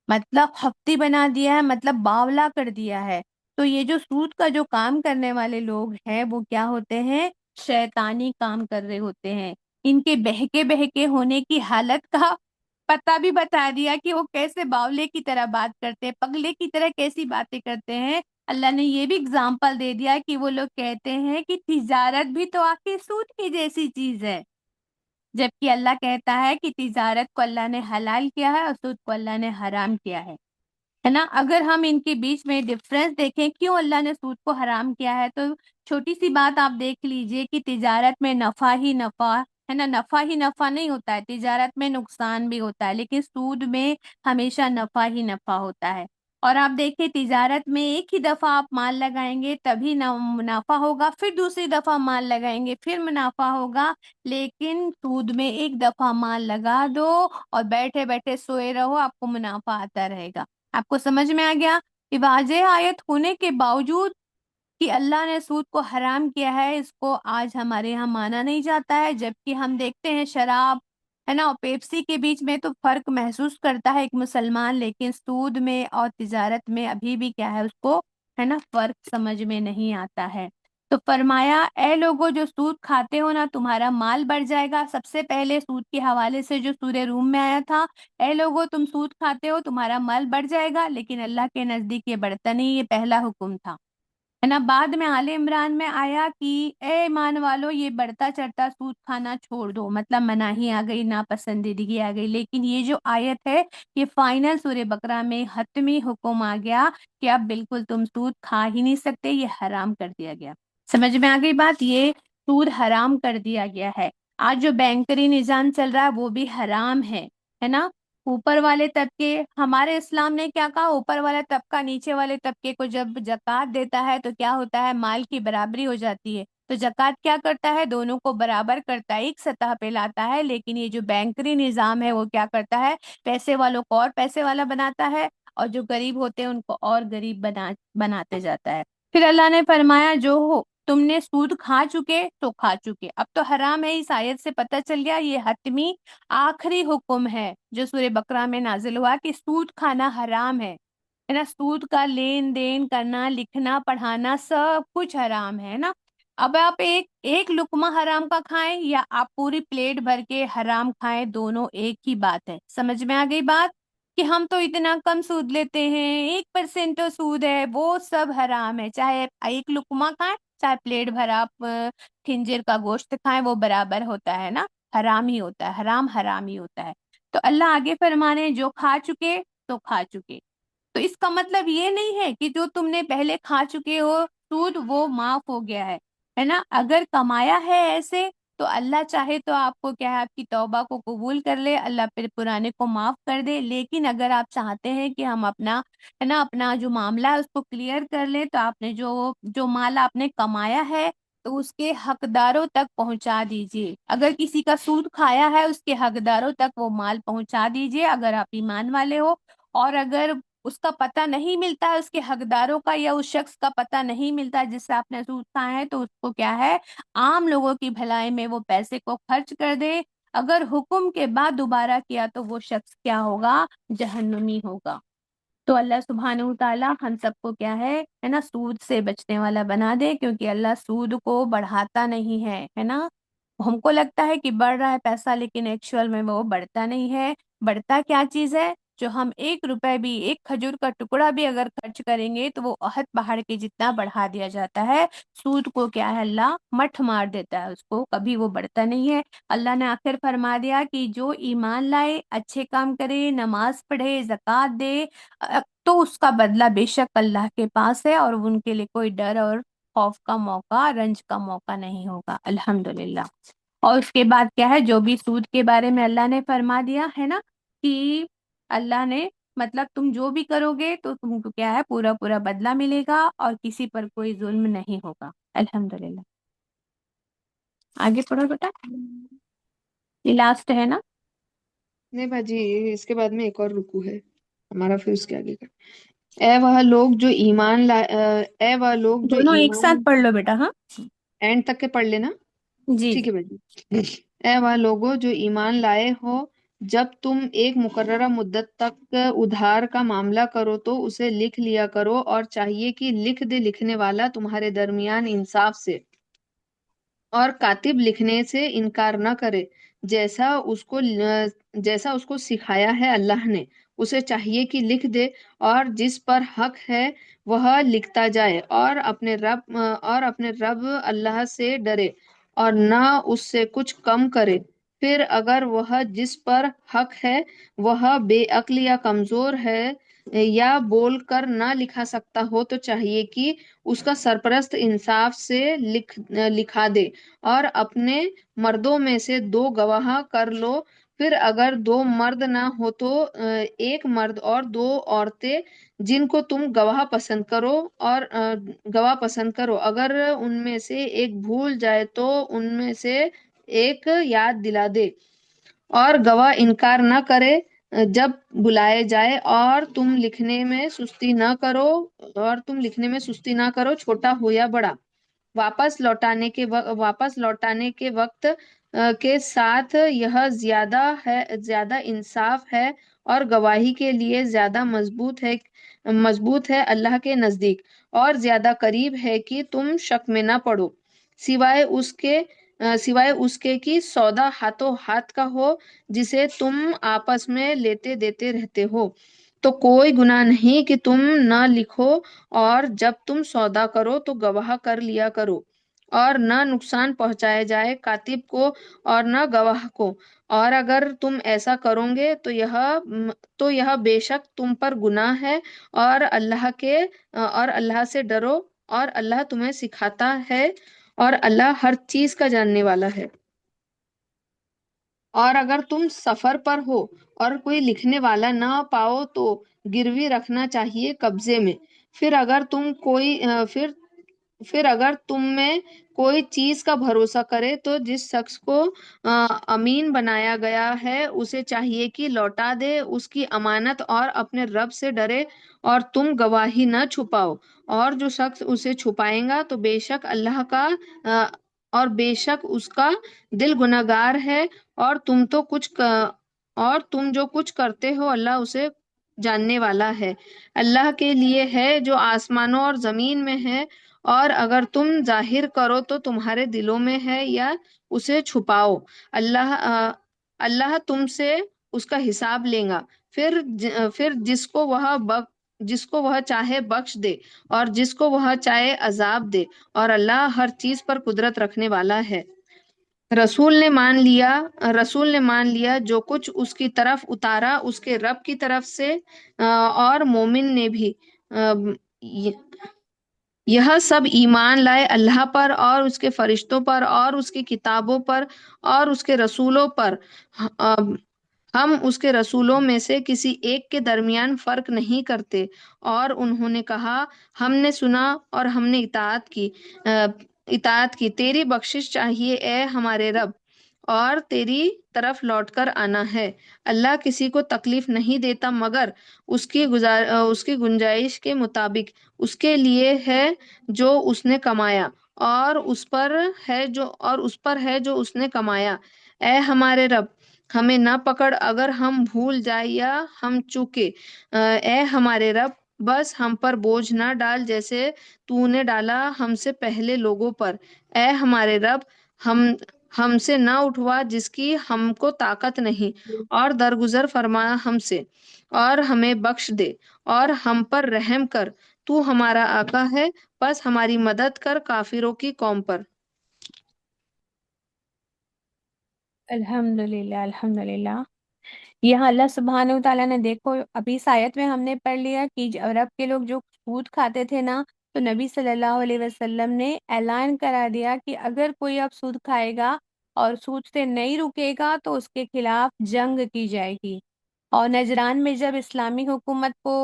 مطلب خپتی بنا دیا ہے، مطلب باولا کر دیا ہے۔ تو یہ جو سود کا جو کام کرنے والے لوگ ہیں وہ کیا ہوتے ہیں، شیطانی کام کر رہے ہوتے ہیں۔ ان کے بہکے بہکے ہونے کی حالت کا پتہ بھی بتا دیا کہ وہ کیسے باولے کی طرح بات کرتے ہیں، پگلے کی طرح کیسی باتیں کرتے ہیں۔ اللہ نے یہ بھی اگزامپل دے دیا کہ وہ لوگ کہتے ہیں کہ تجارت بھی تو آخر سود کی جیسی چیز ہے، جبکہ اللہ کہتا ہے کہ تجارت کو اللہ نے حلال کیا ہے اور سود کو اللہ نے حرام کیا ہے نا۔ اگر ہم ان کے بیچ میں ڈفرینس دیکھیں کیوں اللہ نے سود کو حرام کیا ہے، تو چھوٹی سی بات آپ دیکھ لیجئے کہ تجارت میں نفع ہی نفع ہے نا، نفع ہی نفع نہیں ہوتا ہے، تجارت میں نقصان بھی ہوتا ہے، لیکن سود میں ہمیشہ نفع ہی نفع ہوتا ہے۔ اور آپ دیکھیں تجارت میں ایک ہی دفعہ آپ مال لگائیں گے تبھی منافع ہوگا، پھر دوسری دفعہ مال لگائیں گے پھر منافع ہوگا، لیکن سود میں ایک دفعہ مال لگا دو اور بیٹھے بیٹھے سوئے رہو، آپ کو منافع آتا رہے گا۔ آپ کو سمجھ میں آ گیا کہ واضح آیت ہونے کے باوجود کہ اللہ نے سود کو حرام کیا ہے، اس کو آج ہمارے یہاں مانا نہیں جاتا ہے، جبکہ ہم دیکھتے ہیں شراب ہے نا اور پیپسی کے بیچ میں تو فرق محسوس کرتا ہے ایک مسلمان، لیکن سود میں اور تجارت میں ابھی بھی کیا ہے اس کو ہے نا فرق سمجھ میں نہیں آتا ہے۔ تو فرمایا اے لوگوں جو سود کھاتے ہو نا تمہارا مال بڑھ جائے گا، سب سے پہلے سود کے حوالے سے جو سورہ روم میں آیا تھا، اے لوگوں تم سود کھاتے ہو تمہارا مال بڑھ جائے گا، لیکن اللہ کے نزدیک یہ بڑھتا نہیں، یہ پہلا حکم تھا ہے نا۔ بعد میں آل عمران میں آیا کہ اے ایمان والو یہ بڑھتا چڑھتا سود کھانا چھوڑ دو، مطلب مناہی آ گئی، ناپسندیدگی آ گئی، لیکن یہ جو آیت ہے یہ فائنل سورہ بقرہ میں حتمی حکم آ گیا کہ اب بالکل تم سود کھا ہی نہیں سکتے، یہ حرام کر دیا گیا۔ سمجھ میں آ گئی بات، یہ سود حرام کر دیا گیا ہے۔ آج جو بینکری نظام چل رہا ہے وہ بھی حرام ہے نا۔ اوپر والے طبقے، ہمارے اسلام نے کیا کہا، اوپر والا طبقہ نیچے والے طبقے کو جب زکوٰۃ دیتا ہے تو کیا ہوتا ہے، مال کی برابری ہو جاتی ہے۔ تو زکوٰۃ کیا کرتا ہے، دونوں کو برابر کرتا ہے، ایک سطح پہ لاتا ہے، لیکن یہ جو بینکری نظام ہے وہ کیا کرتا ہے، پیسے والوں کو اور پیسے والا بناتا ہے اور جو غریب ہوتے ہیں ان کو اور غریب بناتے جاتا ہے۔ پھر اللہ نے فرمایا جو ہو تم نے سود کھا چکے تو کھا چکے، اب تو حرام ہے، اس آیت سے پتہ چل گیا یہ حتمی آخری حکم ہے جو سورہ بقرہ میں نازل ہوا کہ سود کھانا حرام ہے نا، سود کا لین دین کرنا، لکھنا پڑھانا سب کچھ حرام ہے نا۔ اب آپ ایک لقمہ حرام کا کھائیں یا آپ پوری پلیٹ بھر کے حرام کھائیں، دونوں ایک ہی بات ہے۔ سمجھ میں آ گئی بات کہ ہم تو اتنا کم سود لیتے ہیں، 1% سود ہے، وہ سب حرام ہے، چاہے ایک لقمہ کھائیں چاہے پلیٹ بھر آپ خنزیر کا گوشت کھائیں، وہ برابر ہوتا ہے نا، حرام ہی ہوتا ہے، حرام حرام ہی ہوتا ہے۔ تو اللہ آگے فرمانے جو کھا چکے تو کھا چکے، تو اس کا مطلب یہ نہیں ہے کہ جو تم نے پہلے کھا چکے ہو سود وہ معاف ہو گیا ہے نا۔ اگر کمایا ہے ایسے تو اللہ چاہے تو آپ کو کیا ہے، آپ کی توبہ کو قبول کر لے، اللہ پھر پرانے کو معاف کر دے، لیکن اگر آپ چاہتے ہیں کہ ہم اپنا ہے نا اپنا جو معاملہ ہے اس کو کلیئر کر لیں، تو آپ نے جو مال آپ نے کمایا ہے تو اس کے حقداروں تک پہنچا دیجئے۔ اگر کسی کا سود کھایا ہے اس کے حقداروں تک وہ مال پہنچا دیجئے اگر آپ ایمان والے ہو، اور اگر اس کا پتہ نہیں ملتا ہے، اس کے حقداروں کا یا اس شخص کا پتہ نہیں ملتا جس سے آپ نے سود کھایا ہے، تو اس کو کیا ہے، عام لوگوں کی بھلائی میں وہ پیسے کو خرچ کر دے، اگر حکم کے بعد دوبارہ کیا تو وہ شخص کیا ہوگا، جہنمی ہوگا۔ تو اللہ سبحانہ وتعالی ہم سب کو کیا ہے نا سود سے بچنے والا بنا دے، کیونکہ اللہ سود کو بڑھاتا نہیں ہے نا۔ ہم کو لگتا ہے کہ بڑھ رہا ہے پیسہ، لیکن ایکچوئل میں وہ بڑھتا نہیں ہے۔ بڑھتا کیا چیز ہے، جو ہم 1 روپے بھی، ایک کھجور کا ٹکڑا بھی اگر خرچ کریں گے تو وہ احد پہاڑ کے جتنا بڑھا دیا جاتا ہے۔ سود کو کیا ہے، اللہ مٹھ مار دیتا ہے، اس کو کبھی وہ بڑھتا نہیں ہے۔ اللہ نے آخر فرما دیا کہ جو ایمان لائے، اچھے کام کرے، نماز پڑھے، زکوٰۃ دے، تو اس کا بدلہ بے شک اللہ کے پاس ہے، اور ان کے لیے کوئی ڈر اور خوف کا موقع، رنج کا موقع نہیں ہوگا، الحمدللہ۔ اور اس کے بعد کیا ہے، جو بھی سود کے بارے میں اللہ نے فرما دیا ہے نا کہ اللہ نے مطلب تم جو بھی کرو گے تو تم کو کیا ہے، پورا پورا بدلہ ملے گا اور کسی پر کوئی ظلم نہیں ہوگا، الحمدللہ۔ آگے پڑھو بیٹا، یہ لاسٹ ہے نا۔ نہیں باجی، اس کے بعد میں ایک اور رکو ہے ہمارا، پھر اس کے آگے کا اے وہ لوگ جو ایمان اے وہ لوگ جو دونوں ایک ساتھ ایمان، پڑھ لو بیٹا، ہاں اینڈ تک کے پڑھ لینا، جی ٹھیک جی۔ ہے بیٹی۔ اے وہ لوگو جو ایمان لائے ہو، جب تم ایک مقررہ مدت تک ادھار کا معاملہ کرو تو اسے لکھ لیا کرو، اور چاہیے کہ لکھ دے لکھنے والا تمہارے درمیان انصاف سے، اور کاتب لکھنے سے انکار نہ کرے، جیسا اس کو سکھایا ہے اللہ نے، اسے چاہیے کہ لکھ دے، اور جس پر حق ہے وہ لکھتا جائے، اور اپنے رب اللہ سے ڈرے اور نہ اس سے کچھ کم کرے۔ پھر اگر وہ جس پر حق ہے وہ بے عقل یا کمزور ہے یا بول کر نہ لکھا سکتا ہو، تو چاہیے کہ اس کا سرپرست انصاف سے لکھا دے، اور اپنے مردوں میں سے 2 گواہ کر لو۔ پھر اگر 2 مرد نہ ہو تو 1 مرد اور 2 عورتیں جن کو تم گواہ پسند کرو۔ اگر ان میں سے ایک بھول جائے تو ان میں سے ایک یاد دلا دے، اور گواہ انکار نہ کرے جب بلائے جائے، اور تم لکھنے میں سستی نہ کرو، چھوٹا ہو یا بڑا۔ واپس لوٹانے کے وقت کے ساتھ یہ زیادہ انصاف ہے اور گواہی کے لیے زیادہ مضبوط ہے اللہ کے نزدیک، اور زیادہ قریب ہے کہ تم شک میں نہ پڑو، سوائے اس کے کہ سودا ہاتھوں ہاتھ کا ہو جسے تم آپس میں لیتے دیتے رہتے ہو، تو کوئی گناہ نہیں کہ تم نہ لکھو، اور جب تم سودا کرو تو گواہ کر لیا کرو، اور نہ نقصان پہنچایا جائے کاتب کو اور نہ گواہ کو، اور اگر تم ایسا کرو گے تو یہ بے شک تم پر گناہ ہے، اور اللہ سے ڈرو، اور اللہ تمہیں سکھاتا ہے، اور اللہ ہر چیز کا جاننے والا ہے۔ اور اگر تم سفر پر ہو اور کوئی لکھنے والا نہ پاؤ تو گروی رکھنا چاہیے قبضے میں۔ پھر اگر تم میں کوئی چیز کا بھروسہ کرے تو جس شخص کو امین بنایا گیا ہے اسے چاہیے کہ لوٹا دے اس کی امانت، اور اپنے رب سے ڈرے، اور تم گواہی نہ چھپاؤ، اور جو شخص اسے چھپائے گا تو بے شک اس کا دل گنہگار ہے، اور تم جو کچھ کرتے ہو اللہ اسے جاننے والا ہے۔ اللہ کے لیے ہے جو آسمانوں اور زمین میں ہے، اور اگر تم ظاہر کرو تو تمہارے دلوں میں ہے یا اسے چھپاؤ، اللہ تم سے اس کا حساب لے گا۔ پھر جس کو وہ چاہے بخش دے، اور جس کو وہ چاہے عذاب دے، اور اللہ ہر چیز پر قدرت رکھنے والا ہے۔ رسول نے مان لیا جو کچھ اس کی طرف اتارا اس کے رب کی طرف سے، اور مومن نے بھی یہ سب ایمان لائے اللہ پر اور اس کے فرشتوں پر اور اس کی کتابوں پر اور اس کے رسولوں پر۔ ہم اس کے رسولوں میں سے کسی ایک کے درمیان فرق نہیں کرتے۔ اور انہوں نے کہا ہم نے سنا اور ہم نے اطاعت کی، تیری بخشش چاہیے اے ہمارے رب، اور تیری طرف لوٹ کر آنا ہے۔ اللہ کسی کو تکلیف نہیں دیتا مگر اس کی گنجائش کے مطابق، اس کے لیے ہے جو اس نے کمایا، اور اس پر ہے جو اس نے کمایا۔ اے ہمارے رب ہمیں نہ پکڑ اگر ہم بھول جائے یا ہم چوکے، اے ہمارے رب بس ہم پر بوجھ نہ ڈال جیسے تو نے ڈالا ہم سے پہلے لوگوں پر۔ اے ہمارے رب ہم سے نہ اٹھوا جس کی ہم کو طاقت نہیں، اور درگزر فرما ہم سے، اور ہمیں بخش دے، اور ہم پر رحم کر، تو ہمارا آقا ہے، بس ہماری مدد کر کافروں کی قوم پر۔ الحمدللہ۔ یہاں اللہ سبحانہ و تعالیٰ نے دیکھو ابھی اس آیت میں ہم نے پڑھ لیا کہ عرب کے لوگ جو سود کھاتے تھے نا، تو نبی صلی اللہ علیہ وسلم نے اعلان کرا دیا کہ اگر کوئی اب سود کھائے گا اور سود سے نہیں رکے گا تو اس کے خلاف جنگ کی جائے گی۔ اور نجران میں جب اسلامی حکومت کو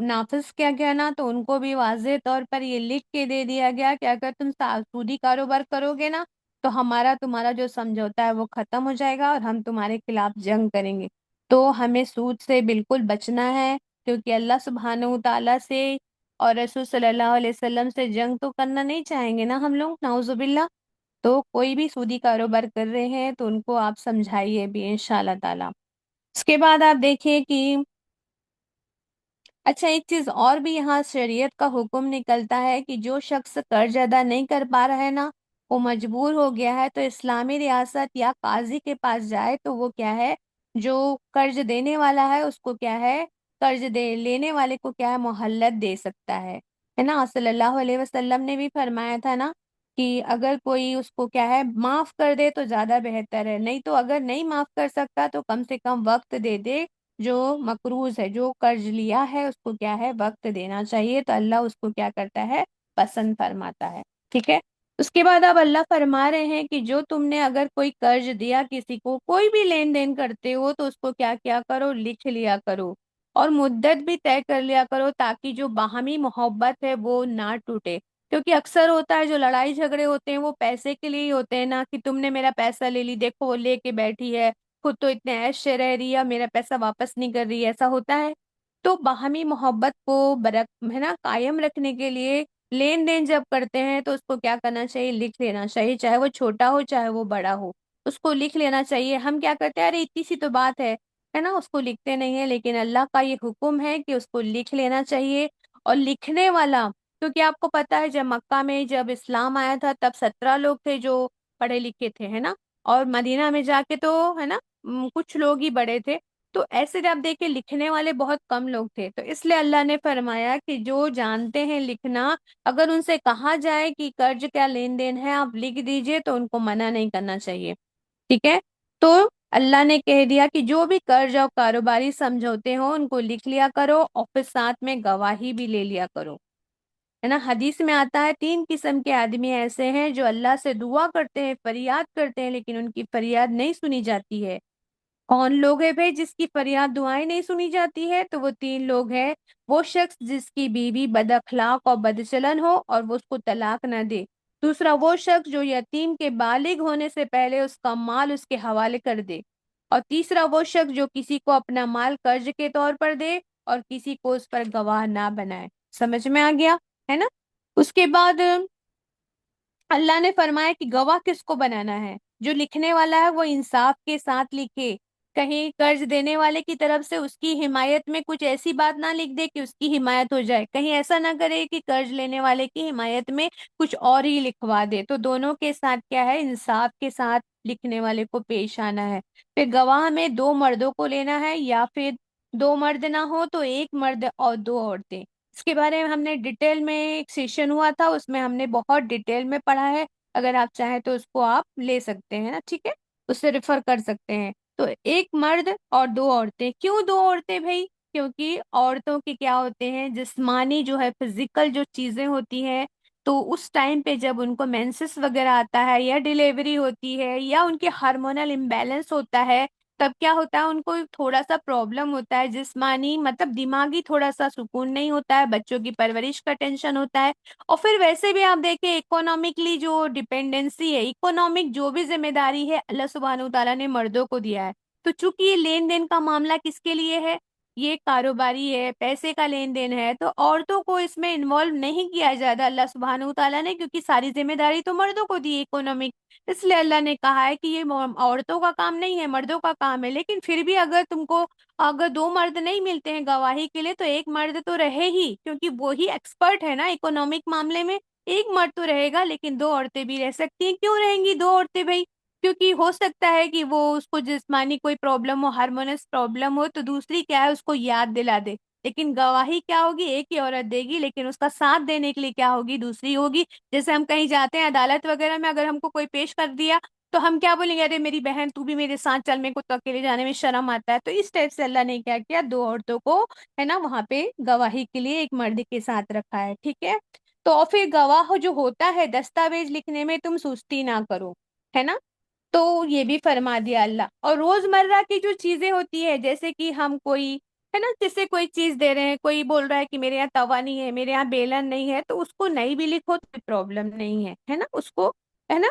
نافذ کیا گیا نا، تو ان کو بھی واضح طور پر یہ لکھ کے دے دیا گیا کہ اگر تم سودی کاروبار کرو گے نا تو تمہارا جو سمجھوتا ہے وہ ختم ہو جائے گا اور ہم تمہارے خلاف جنگ کریں گے۔ تو ہمیں سود سے بالکل بچنا ہے، کیونکہ اللہ سبحانہ و تعالیٰ سے اور رسول صلی اللہ علیہ وسلم سے جنگ تو کرنا نہیں چاہیں گے نا ہم لوگ، نعوذ باللہ۔ تو کوئی بھی سودی کاروبار کر رہے ہیں تو ان کو آپ سمجھائیے بھی انشاءاللہ تعالیٰ۔ اس کے بعد آپ دیکھیے کہ اچھا ایک چیز اور بھی یہاں شریعت کا حکم نکلتا ہے کہ جو شخص قرض ادا نہیں کر پا رہا ہے نا، وہ مجبور ہو گیا ہے، تو اسلامی ریاست یا قاضی کے پاس جائے تو وہ کیا ہے، جو قرض دینے والا ہے اس کو کیا ہے، قرض دے لینے والے کو کیا ہے مہلت دے سکتا ہے نا۔ صلی اللہ علیہ وسلم نے بھی فرمایا تھا نا کہ اگر کوئی اس کو کیا ہے معاف کر دے تو زیادہ بہتر ہے، نہیں تو اگر نہیں معاف کر سکتا تو کم سے کم وقت دے دے۔ جو مقروض ہے، جو قرض لیا ہے، اس کو کیا ہے وقت دینا چاہیے، تو اللہ اس کو کیا کرتا ہے پسند فرماتا ہے، ٹھیک ہے۔ اس کے بعد اب اللہ فرما رہے ہیں کہ جو تم نے اگر کوئی قرض دیا کسی کو، کوئی بھی لین دین کرتے ہو تو اس کو کیا کیا کرو، لکھ لیا کرو اور مدت بھی طے کر لیا کرو، تاکہ جو باہمی محبت ہے وہ نہ ٹوٹے۔ کیونکہ اکثر ہوتا ہے جو لڑائی جھگڑے ہوتے ہیں وہ پیسے کے لیے ہی ہوتے ہیں نا، کہ تم نے میرا پیسہ لے لی، دیکھو وہ لے کے بیٹھی ہے، خود تو اتنے عیش سے رہ رہی ہے، میرا پیسہ واپس نہیں کر رہی ہے، ایسا ہوتا ہے۔ تو باہمی محبت کو ہے نا قائم رکھنے کے لیے لین دین جب کرتے ہیں تو اس کو کیا کرنا چاہیے، لکھ لینا چاہیے، چاہے وہ چھوٹا ہو چاہے وہ بڑا ہو، اس کو لکھ لینا چاہیے۔ ہم کیا کرتے ہیں، ارے اتنی سی تو بات ہے نا، اس کو لکھتے نہیں ہے، لیکن اللہ کا یہ حکم ہے کہ اس کو لکھ لینا چاہیے۔ اور لکھنے والا، کیونکہ آپ کو پتا ہے جب مکہ میں جب اسلام آیا تھا تب 17 لوگ تھے جو پڑھے لکھے تھے، ہے نا، اور مدینہ میں جا کے تو ہے نا کچھ لوگ ہی بڑے تھے، تو ایسے جب دیکھیں لکھنے والے بہت کم لوگ تھے، تو اس لیے اللہ نے فرمایا کہ جو جانتے ہیں لکھنا، اگر ان سے کہا جائے کہ قرض کیا لین دین ہے آپ لکھ دیجئے تو ان کو منع نہیں کرنا چاہیے، ٹھیک ہے۔ تو اللہ نے کہہ دیا کہ جو بھی قرض اور کاروباری سمجھوتے ہوں ان کو لکھ لیا کرو اور پھر ساتھ میں گواہی بھی لے لیا کرو، ہے نا۔ حدیث میں آتا ہے 3 قسم کے آدمی ایسے ہیں جو اللہ سے دعا کرتے ہیں، فریاد کرتے ہیں، لیکن ان کی فریاد نہیں سنی جاتی ہے۔ کون لوگ ہیں بھائی جس کی فریاد دعائیں نہیں سنی جاتی ہے؟ تو وہ 3 لوگ ہیں۔ وہ شخص جس کی بیوی بد اخلاق اور بدچلن ہو اور وہ اس کو طلاق نہ دے۔ دوسرا وہ شخص جو یتیم کے بالغ ہونے سے پہلے اس کا مال اس کے حوالے کر دے۔ اور تیسرا وہ شخص جو کسی کو اپنا مال قرض کے طور پر دے اور کسی کو اس پر گواہ نہ بنائے۔ سمجھ میں آ گیا ہے نا۔ اس کے بعد اللہ نے فرمایا کہ گواہ کس کو بنانا ہے، جو لکھنے والا ہے وہ انصاف کے ساتھ لکھے، کہیں قرض دینے والے کی طرف سے اس کی حمایت میں کچھ ایسی بات نہ لکھ دے کہ اس کی حمایت ہو جائے، کہیں ایسا نہ کرے کہ قرض لینے والے کی حمایت میں کچھ اور ہی لکھوا دے۔ تو دونوں کے ساتھ کیا ہے، انصاف کے ساتھ لکھنے والے کو پیش آنا ہے۔ پھر گواہ میں 2 مردوں کو لینا ہے، یا پھر 2 مرد نہ ہو تو 1 مرد اور 2 عورتیں۔ اس کے بارے میں ہم نے ڈیٹیل میں ایک سیشن ہوا تھا، اس میں ہم نے بہت ڈیٹیل میں پڑھا ہے، اگر آپ چاہیں تو اس کو آپ لے سکتے ہیں نا، ٹھیک ہے، اس سے ریفر کر سکتے ہیں۔ تو 1 مرد اور 2 عورتیں، کیوں 2 عورتیں بھائی؟ کیونکہ عورتوں کے کیا ہوتے ہیں، جسمانی جو ہے فزیکل جو چیزیں ہوتی ہیں، تو اس ٹائم پہ جب ان کو مینسس وغیرہ آتا ہے یا ڈیلیوری ہوتی ہے یا ان کے ہارمونل امبیلنس ہوتا ہے، تب کیا ہوتا ہے ان کو تھوڑا سا پرابلم ہوتا ہے، جسمانی مطلب دماغی تھوڑا سا سکون نہیں ہوتا ہے، بچوں کی پرورش کا ٹینشن ہوتا ہے، اور پھر ویسے بھی آپ دیکھیں اکنامکلی جو ڈیپینڈنسی ہے، اکنامک جو بھی ذمہ داری ہے اللہ سبحانہ وتعالیٰ نے مردوں کو دیا ہے۔ تو چونکہ یہ لین دین کا معاملہ کس کے لیے ہے، یہ کاروباری ہے، پیسے کا لین دین ہے، تو عورتوں کو اس میں انوالو نہیں کیا جاتا اللہ سبحانہ وتعالیٰ نے، کیونکہ ساری ذمہ داری تو مردوں کو دی اکنامک، اس لیے اللہ نے کہا ہے کہ یہ عورتوں کا کام نہیں ہے، مردوں کا کام ہے۔ لیکن پھر بھی اگر تم کو اگر 2 مرد نہیں ملتے ہیں گواہی کے لیے تو 1 مرد تو رہے ہی، کیونکہ وہی ایکسپرٹ ہے نا اکنامک معاملے میں، 1 مرد تو رہے گا، لیکن 2 عورتیں بھی رہ سکتی ہیں۔ کیوں رہیں گی 2 عورتیں بھائی؟ کیونکہ ہو سکتا ہے کہ وہ اس کو جسمانی کوئی پرابلم ہو، ہارمونس پرابلم ہو، تو دوسری کیا ہے اس کو یاد دلا دے، لیکن گواہی کیا ہوگی، ایک ہی عورت دے گی، لیکن اس کا ساتھ دینے کے لیے کیا ہوگی، دوسری ہوگی۔ جیسے ہم کہیں جاتے ہیں عدالت وغیرہ میں، اگر ہم کو کوئی پیش کر دیا تو ہم کیا بولیں گے، ارے میری بہن تو بھی میرے ساتھ چل، میرے کو تو اکیلے جانے میں شرم آتا ہے۔ تو اس ٹائپ سے اللہ نے کیا کیا، 2 عورتوں کو ہے نا وہاں پہ گواہی کے لیے 1 مرد کے ساتھ رکھا ہے، ٹھیک ہے۔ تو اور پھر گواہ جو ہوتا ہے دستاویز لکھنے میں تم سستی نہ کرو، ہے نا، تو یہ بھی فرما دیا اللہ۔ اور روزمرہ کی جو چیزیں ہوتی ہے، جیسے کہ ہم کوئی ہے نا جیسے کوئی چیز دے رہے ہیں، کوئی بول رہا ہے کہ میرے یہاں توا نہیں ہے، میرے یہاں بیلن نہیں ہے، تو اس کو نہیں بھی لکھو تو پرابلم نہیں ہے نا، اس کو ہے نا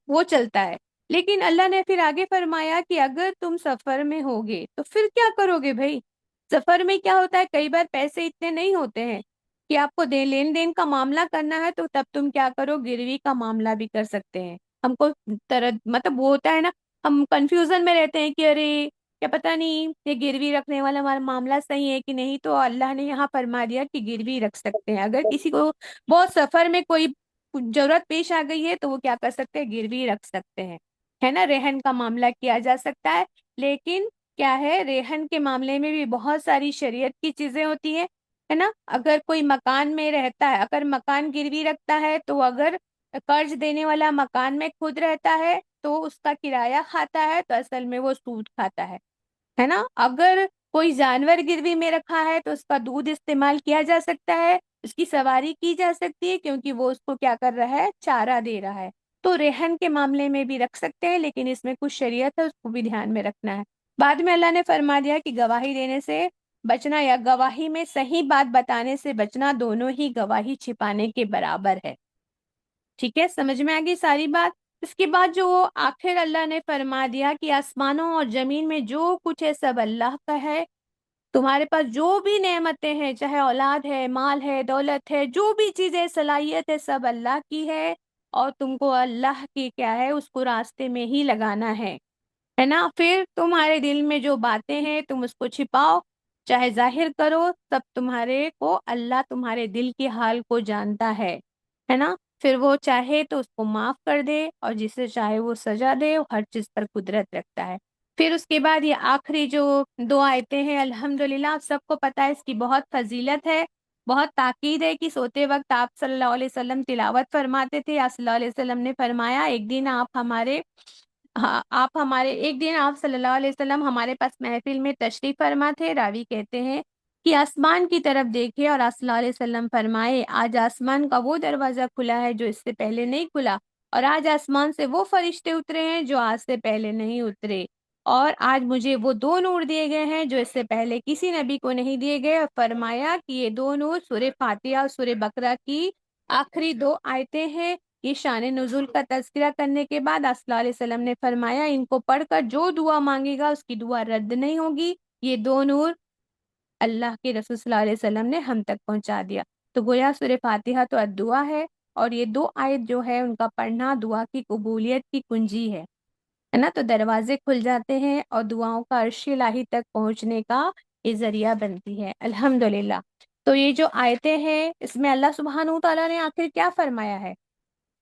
وہ چلتا ہے۔ لیکن اللہ نے پھر آگے فرمایا کہ اگر تم سفر میں ہوگے تو پھر کیا کرو گے بھائی؟ سفر میں کیا ہوتا ہے، کئی بار پیسے اتنے نہیں ہوتے ہیں کہ آپ کو لین دین کا معاملہ کرنا ہے، تو تب تم کیا کرو، گروی کا معاملہ بھی کر سکتے ہیں۔ ہم کو مطلب وہ ہوتا ہے نا، ہم کنفیوژن میں رہتے ہیں کہ ارے کیا پتہ نہیں یہ گروی رکھنے والا ہمارا معاملہ صحیح ہے کہ نہیں، تو اللہ نے یہاں فرما دیا کہ گروی رکھ سکتے ہیں۔ اگر کسی کو بہت سفر میں کوئی ضرورت پیش آ گئی ہے تو وہ کیا کر سکتے ہیں، گروی رکھ سکتے ہیں، ہے نا، رہن کا معاملہ کیا جا سکتا ہے۔ لیکن کیا ہے، ریحن کے معاملے میں بھی بہت ساری شریعت کی چیزیں ہوتی ہیں، ہے نا. اگر کوئی مکان میں رہتا ہے، اگر مکان گروی رکھتا ہے، تو اگر قرض دینے والا مکان میں خود رہتا ہے تو اس کا کرایہ کھاتا ہے، تو اصل میں وہ سود کھاتا ہے نا. اگر کوئی جانور گروی میں رکھا ہے تو اس کا دودھ استعمال کیا جا سکتا ہے، اس کی سواری کی جا سکتی ہے، کیونکہ وہ اس کو کیا کر رہا ہے، چارہ دے رہا ہے. تو ریحن کے معاملے میں بھی رکھ سکتے ہیں، لیکن اس میں کچھ شریعت ہے، اس کو بھی دھیان میں رکھنا ہے. بعد میں اللہ نے فرما دیا کہ گواہی دینے سے بچنا یا گواہی میں صحیح بات بتانے سے بچنا دونوں ہی گواہی چھپانے کے برابر ہے. ٹھیک ہے، سمجھ میں آ گئی ساری بات. اس کے بعد جو آخر اللہ نے فرما دیا کہ آسمانوں اور زمین میں جو کچھ ہے سب اللہ کا ہے. تمہارے پاس جو بھی نعمتیں ہیں، چاہے اولاد ہے، مال ہے، دولت ہے، جو بھی چیزیں صلاحیت ہے، سب اللہ کی ہے، اور تم کو اللہ کی کیا ہے، اس کو راستے میں ہی لگانا ہے نا. پھر تمہارے دل میں جو باتیں ہیں تم اس کو چھپاؤ چاہے ظاہر کرو، سب تمہارے کو اللہ تمہارے دل کے حال کو جانتا ہے نا. پھر وہ چاہے تو اس کو معاف کر دے، اور جسے چاہے وہ سزا دے، وہ ہر چیز پر قدرت رکھتا ہے. پھر اس کے بعد یہ آخری جو 2 آیتیں ہیں، الحمدللہ آپ سب کو پتہ ہے اس کی بہت فضیلت ہے، بہت تاکید ہے کہ سوتے وقت آپ صلی اللہ علیہ وسلم تلاوت فرماتے تھے. آپ صلی اللہ علیہ وسلم نے فرمایا ایک دن آپ صلی اللہ علیہ وسلم ہمارے پاس محفل میں تشریف فرما تھے. راوی کہتے ہیں کہ آسمان کی طرف دیکھے اور آپ صلی اللہ علیہ وسلم فرمائے، آج آسمان کا وہ دروازہ کھلا ہے جو اس سے پہلے نہیں کھلا، اور آج آسمان سے وہ فرشتے اترے ہیں جو آج سے پہلے نہیں اترے، اور آج مجھے وہ 2 نور دیے گئے ہیں جو اس سے پہلے کسی نبی کو نہیں دیے گئے. اور فرمایا کہ یہ 2 نور سورہ فاتحہ اور سورہ بقرہ کی آخری 2 آیتیں ہیں. یہ شان نزول کا تذکرہ کرنے کے بعد آپ صلی اللہ علیہ وسلم نے فرمایا ان کو پڑھ کر جو دعا مانگے گا اس کی دعا رد نہیں ہوگی. یہ 2 نور اللہ کے رسول صلی اللہ علیہ وسلم نے ہم تک پہنچا دیا. تو گویا سورہ فاتحہ تو دعا ہے، اور یہ 2 آیت جو ہے ان کا پڑھنا دعا کی قبولیت کی کنجی ہے نا. تو دروازے کھل جاتے ہیں اور دعاؤں کا عرش الہی تک پہنچنے کا یہ ذریعہ بنتی ہے، الحمدللہ. تو یہ جو آیتیں ہیں اس میں اللہ سبحانہ و تعالیٰ نے آخر کیا فرمایا ہے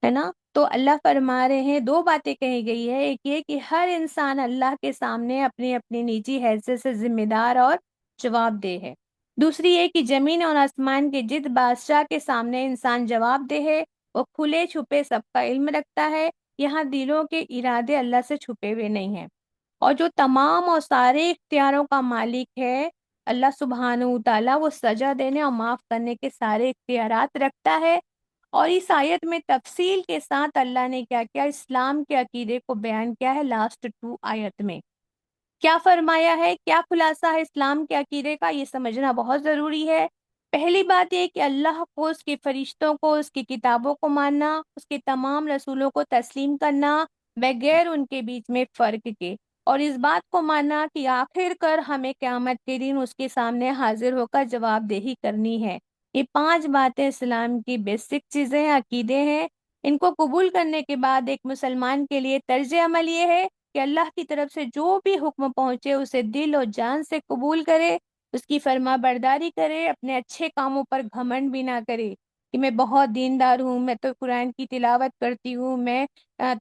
نا. تو اللہ فرما رہے ہیں 2 باتیں کہی گئی ہے. ایک یہ کہ ہر انسان اللہ کے سامنے اپنی اپنی نجی حیثیت سے ذمہ دار اور جواب دہ ہے. دوسری یہ کہ زمین اور آسمان کے جس بادشاہ کے سامنے انسان جواب دہ ہے، وہ کھلے چھپے سب کا علم رکھتا ہے. یہاں دلوں کے ارادے اللہ سے چھپے ہوئے نہیں ہیں. اور جو تمام اور سارے اختیاروں کا مالک ہے اللہ سبحانہ و تعالیٰ، وہ سزا دینے اور معاف کرنے کے سارے اختیارات رکھتا ہے. اور اس آیت میں تفصیل کے ساتھ اللہ نے کیا کیا، اسلام کے عقیدے کو بیان کیا ہے. لاسٹ 2 آیت میں کیا فرمایا ہے، کیا خلاصہ ہے اسلام کے عقیدے کا، یہ سمجھنا بہت ضروری ہے. پہلی بات یہ کہ اللہ کو، اس کے فرشتوں کو، اس کی کتابوں کو ماننا، اس کے تمام رسولوں کو تسلیم کرنا بغیر ان کے بیچ میں فرق کے، اور اس بات کو ماننا کہ آخر کر ہمیں قیامت کے دن اس کے سامنے حاضر ہو کر جواب دہی کرنی ہے. یہ 5 باتیں اسلام کی بیسک چیزیں، عقیدے ہیں. ان کو قبول کرنے کے بعد ایک مسلمان کے لیے طرز عمل یہ ہے کہ اللہ کی طرف سے جو بھی حکم پہنچے اسے دل اور جان سے قبول کرے، اس کی فرما برداری کرے، اپنے اچھے کاموں پر گھمنڈ بھی نہ کرے کہ میں بہت دیندار ہوں، میں تو قرآن کی تلاوت کرتی ہوں، میں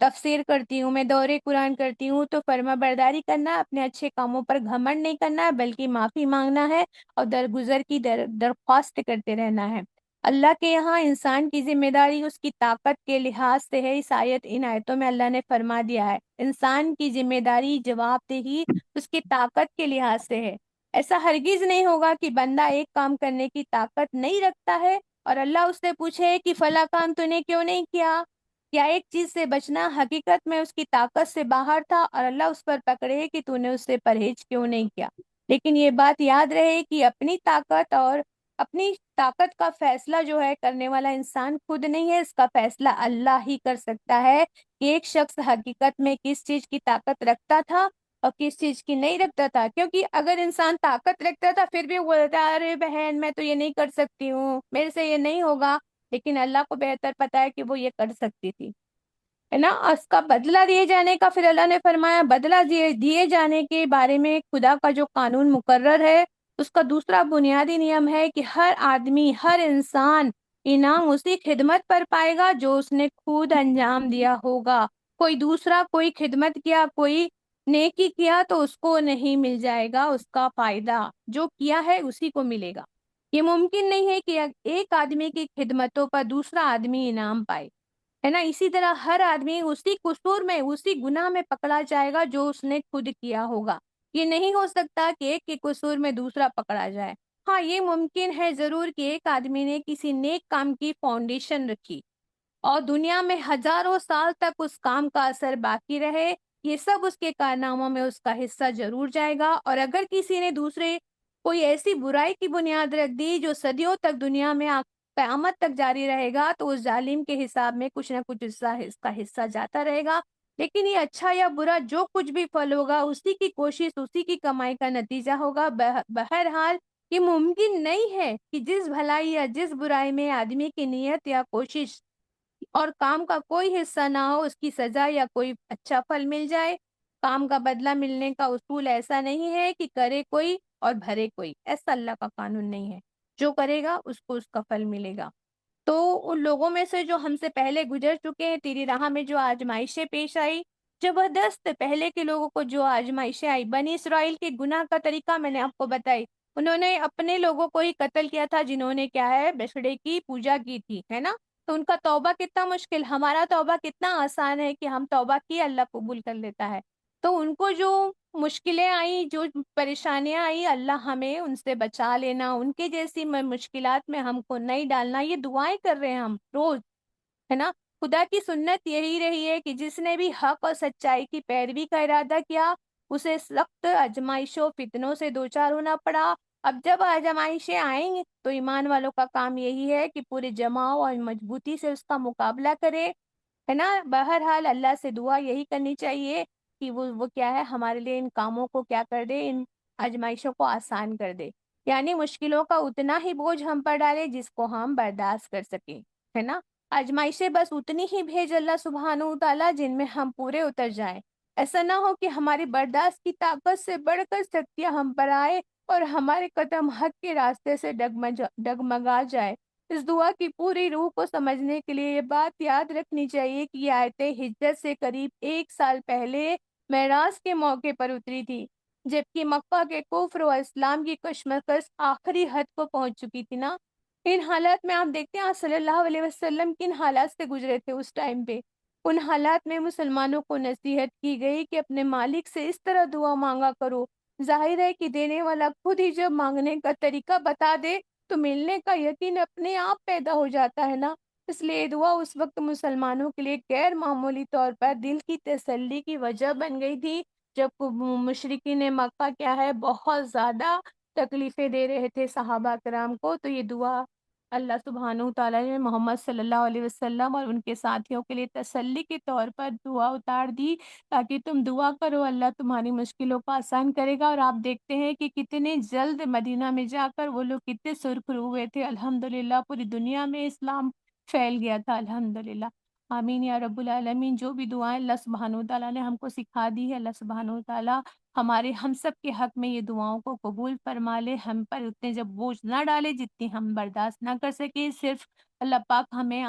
تفسیر کرتی ہوں، میں دورے قرآن کرتی ہوں. تو فرما برداری کرنا، اپنے اچھے کاموں پر گھمنڈ نہیں کرنا، بلکہ معافی مانگنا ہے اور درگزر کی درخواست کرتے رہنا ہے. اللہ کے یہاں انسان کی ذمہ داری اس کی طاقت کے لحاظ سے ہے. ان آیتوں میں اللہ نے فرما دیا ہے انسان کی ذمہ داری جواب دہی اس کی طاقت کے لحاظ سے ہے. ایسا ہرگز نہیں ہوگا کہ بندہ ایک کام کرنے کی طاقت نہیں رکھتا ہے اور اللہ اس سے پوچھے کہ فلاں کام تو نے کیوں نہیں کیا. کیا ایک چیز سے بچنا حقیقت میں اس کی طاقت سے باہر تھا، اور اللہ اس پر پکڑے کہ تو نے اس سے پرہیز کیوں نہیں کیا. لیکن یہ بات یاد رہے کہ اپنی طاقت کا فیصلہ جو ہے کرنے والا انسان خود نہیں ہے، اس کا فیصلہ اللہ ہی کر سکتا ہے کہ ایک شخص حقیقت میں کس چیز کی طاقت رکھتا تھا اور کس چیز کی نہیں رکھتا تھا. کیونکہ اگر انسان طاقت رکھتا تھا پھر بھی بولتا ارے بہن میں تو یہ نہیں کر سکتی ہوں، میرے سے یہ نہیں ہوگا، لیکن اللہ کو بہتر پتا ہے کہ وہ یہ کر سکتی تھی، ہے نا. اس کا بدلہ دیے جانے کا پھر اللہ نے فرمایا بدلہ دیے جانے کے بارے میں خدا کا جو قانون مقرر ہے اس کا دوسرا بنیادی نیم ہے کہ ہر آدمی، ہر انسان انعام اسی خدمت پر پائے گا جو اس نے خود انجام دیا ہوگا. کوئی دوسرا کوئی خدمت کیا، کوئی نیکی کیا تو اس کو نہیں مل جائے گا اس کا فائدہ، جو کیا ہے اسی کو ملے گا۔ یہ ممکن نہیں ہے کہ ایک آدمی کی خدمتوں پر دوسرا آدمی انعام پائے، ہے نا؟ اسی طرح ہر آدمی اسی قصور میں، اسی گناہ میں پکڑا جائے گا جو اس نے خود کیا ہوگا۔ یہ نہیں ہو سکتا کہ ایک کے قصور میں دوسرا پکڑا جائے۔ ہاں، یہ ممکن ہے ضرور کہ ایک آدمی نے کسی نیک کام کی فاؤنڈیشن رکھی اور دنیا میں ہزاروں سال تک اس کام کا اثر باقی رہے، یہ سب اس کے کارناموں میں اس کا حصہ ضرور جائے گا۔ اور اگر کسی نے دوسرے کوئی ایسی برائی کی بنیاد رکھ دی جو صدیوں تک دنیا میں قیامت تک جاری رہے گا، تو اس ظالم کے حساب میں کچھ نہ کچھ حصہ اس کا حصہ جاتا رہے گا۔ لیکن یہ اچھا یا برا جو کچھ بھی پھل ہوگا، اسی کی کوشش، اسی کی کمائی کا نتیجہ ہوگا۔ بہرحال یہ ممکن نہیں ہے کہ جس بھلائی یا جس برائی میں آدمی کی نیت یا کوشش اور کام کا کوئی حصہ نہ ہو، اس کی سزا یا کوئی اچھا پھل مل جائے۔ کام کا بدلہ ملنے کا اصول ایسا نہیں ہے کہ کرے کوئی اور بھرے کوئی، ایسا اللہ کا قانون نہیں ہے۔ جو کرے گا اس کو اس کا پھل ملے گا۔ تو ان لوگوں میں سے جو ہم سے پہلے گزر چکے ہیں، تیری راہ میں جو آزمائشیں پیش آئی، زبردست پہلے کے لوگوں کو جو آزمائشیں آئی، بنی اسرائیل کے گناہ کا طریقہ میں نے آپ کو بتائی۔ انہوں نے اپنے لوگوں کو ہی قتل کیا تھا جنہوں نے کیا ہے، بچڑے کی پوجا کی تھی، ہے نا؟ تو ان کا توبہ کتنا مشکل، ہمارا توبہ کتنا آسان ہے کہ ہم توبہ کی اللہ قبول کر لیتا ہے۔ تو ان کو جو مشکلیں آئیں، جو پریشانیاں آئیں، اللہ ہمیں ان سے بچا لینا، ان کے جیسی مشکلات میں ہم کو نہیں ڈالنا، یہ دعائیں کر رہے ہیں ہم روز، ہے نا؟ خدا کی سنت یہی رہی ہے کہ جس نے بھی حق اور سچائی کی پیروی کا ارادہ کیا، اسے سخت آزمائشوں فتنوں سے دوچار ہونا پڑا۔ اب جب آزمائشیں آئیں گی تو ایمان والوں کا کام یہی ہے کہ پورے جماؤ اور مضبوطی سے اس کا مقابلہ کرے، ہے نا؟ بہرحال اللہ سے دعا یہی کرنی چاہیے کہ وہ کیا ہے، ہمارے لیے ان کاموں کو کیا کر دے، ان آزمائشوں کو آسان کر دے، یعنی مشکلوں کا اتنا ہی بوجھ ہم پر ڈالے جس کو ہم برداشت کر سکیں، ہے نا؟ آزمائشیں بس اتنی ہی بھیج اللہ سبحانہ و تعالیٰ جن میں ہم پورے اتر جائیں۔ ایسا نہ ہو کہ ہماری برداشت کی طاقت سے بڑھ کر سختیاں ہم پر آئے اور ہمارے قدم حق کے راستے سے ڈگمگا جائے۔ اس دعا کی پوری روح کو سمجھنے کے لیے یہ بات یاد رکھنی چاہیے کہ یہ آیتیں ہجرت سے قریب 1 سال پہلے معراج کے موقع پر اتری تھی، جبکہ مکہ کے کفر و اسلام کی کشمکش آخری حد کو پہنچ چکی تھی نا۔ ان حالات میں آپ دیکھتے ہیں آپ صلی اللہ علیہ وسلم کن حالات سے گزرے تھے اس ٹائم پہ۔ ان حالات میں مسلمانوں کو نصیحت کی گئی کہ اپنے مالک سے اس طرح دعا مانگا کرو۔ ظاہر ہے کہ دینے والا خود ہی جب مانگنے کا طریقہ بتا دے تو ملنے کا یقین اپنے آپ پیدا ہو جاتا ہے نا۔ اس لیے دعا اس وقت مسلمانوں کے لیے غیر معمولی طور پر دل کی تسلی کی وجہ بن گئی تھی، جب مشرکین مکہ کیا ہے، بہت زیادہ تکلیفیں دے رہے تھے صحابہ کرام کو۔ تو یہ دعا اللہ سبحانہ تعالیٰ نے محمد صلی اللہ علیہ وسلم اور ان کے ساتھیوں کے لیے تسلی کے طور پر دعا اتار دی، تاکہ تم دعا کرو، اللہ تمہاری مشکلوں کو آسان کرے گا۔ اور آپ دیکھتے ہیں کہ کتنے جلد مدینہ میں جا کر وہ لوگ کتنے سرخرو ہوئے تھے، الحمدللہ پوری دنیا میں اسلام پھیل گیا تھا، الحمدللہ۔ آمین یا رب العالمین۔ جو بھی دعائیں اللہ سبحانہ تعالیٰ نے ہم کو سکھا دی ہے، اللہ سبحانہ تعالیٰ ہم سب کے حق میں یہ دعاؤں کو قبول فرما لے، ہم پر اتنے جب بوجھ نہ ڈالے جتنی ہم برداشت نہ کر سکے، صرف اللہ پاک ہمیں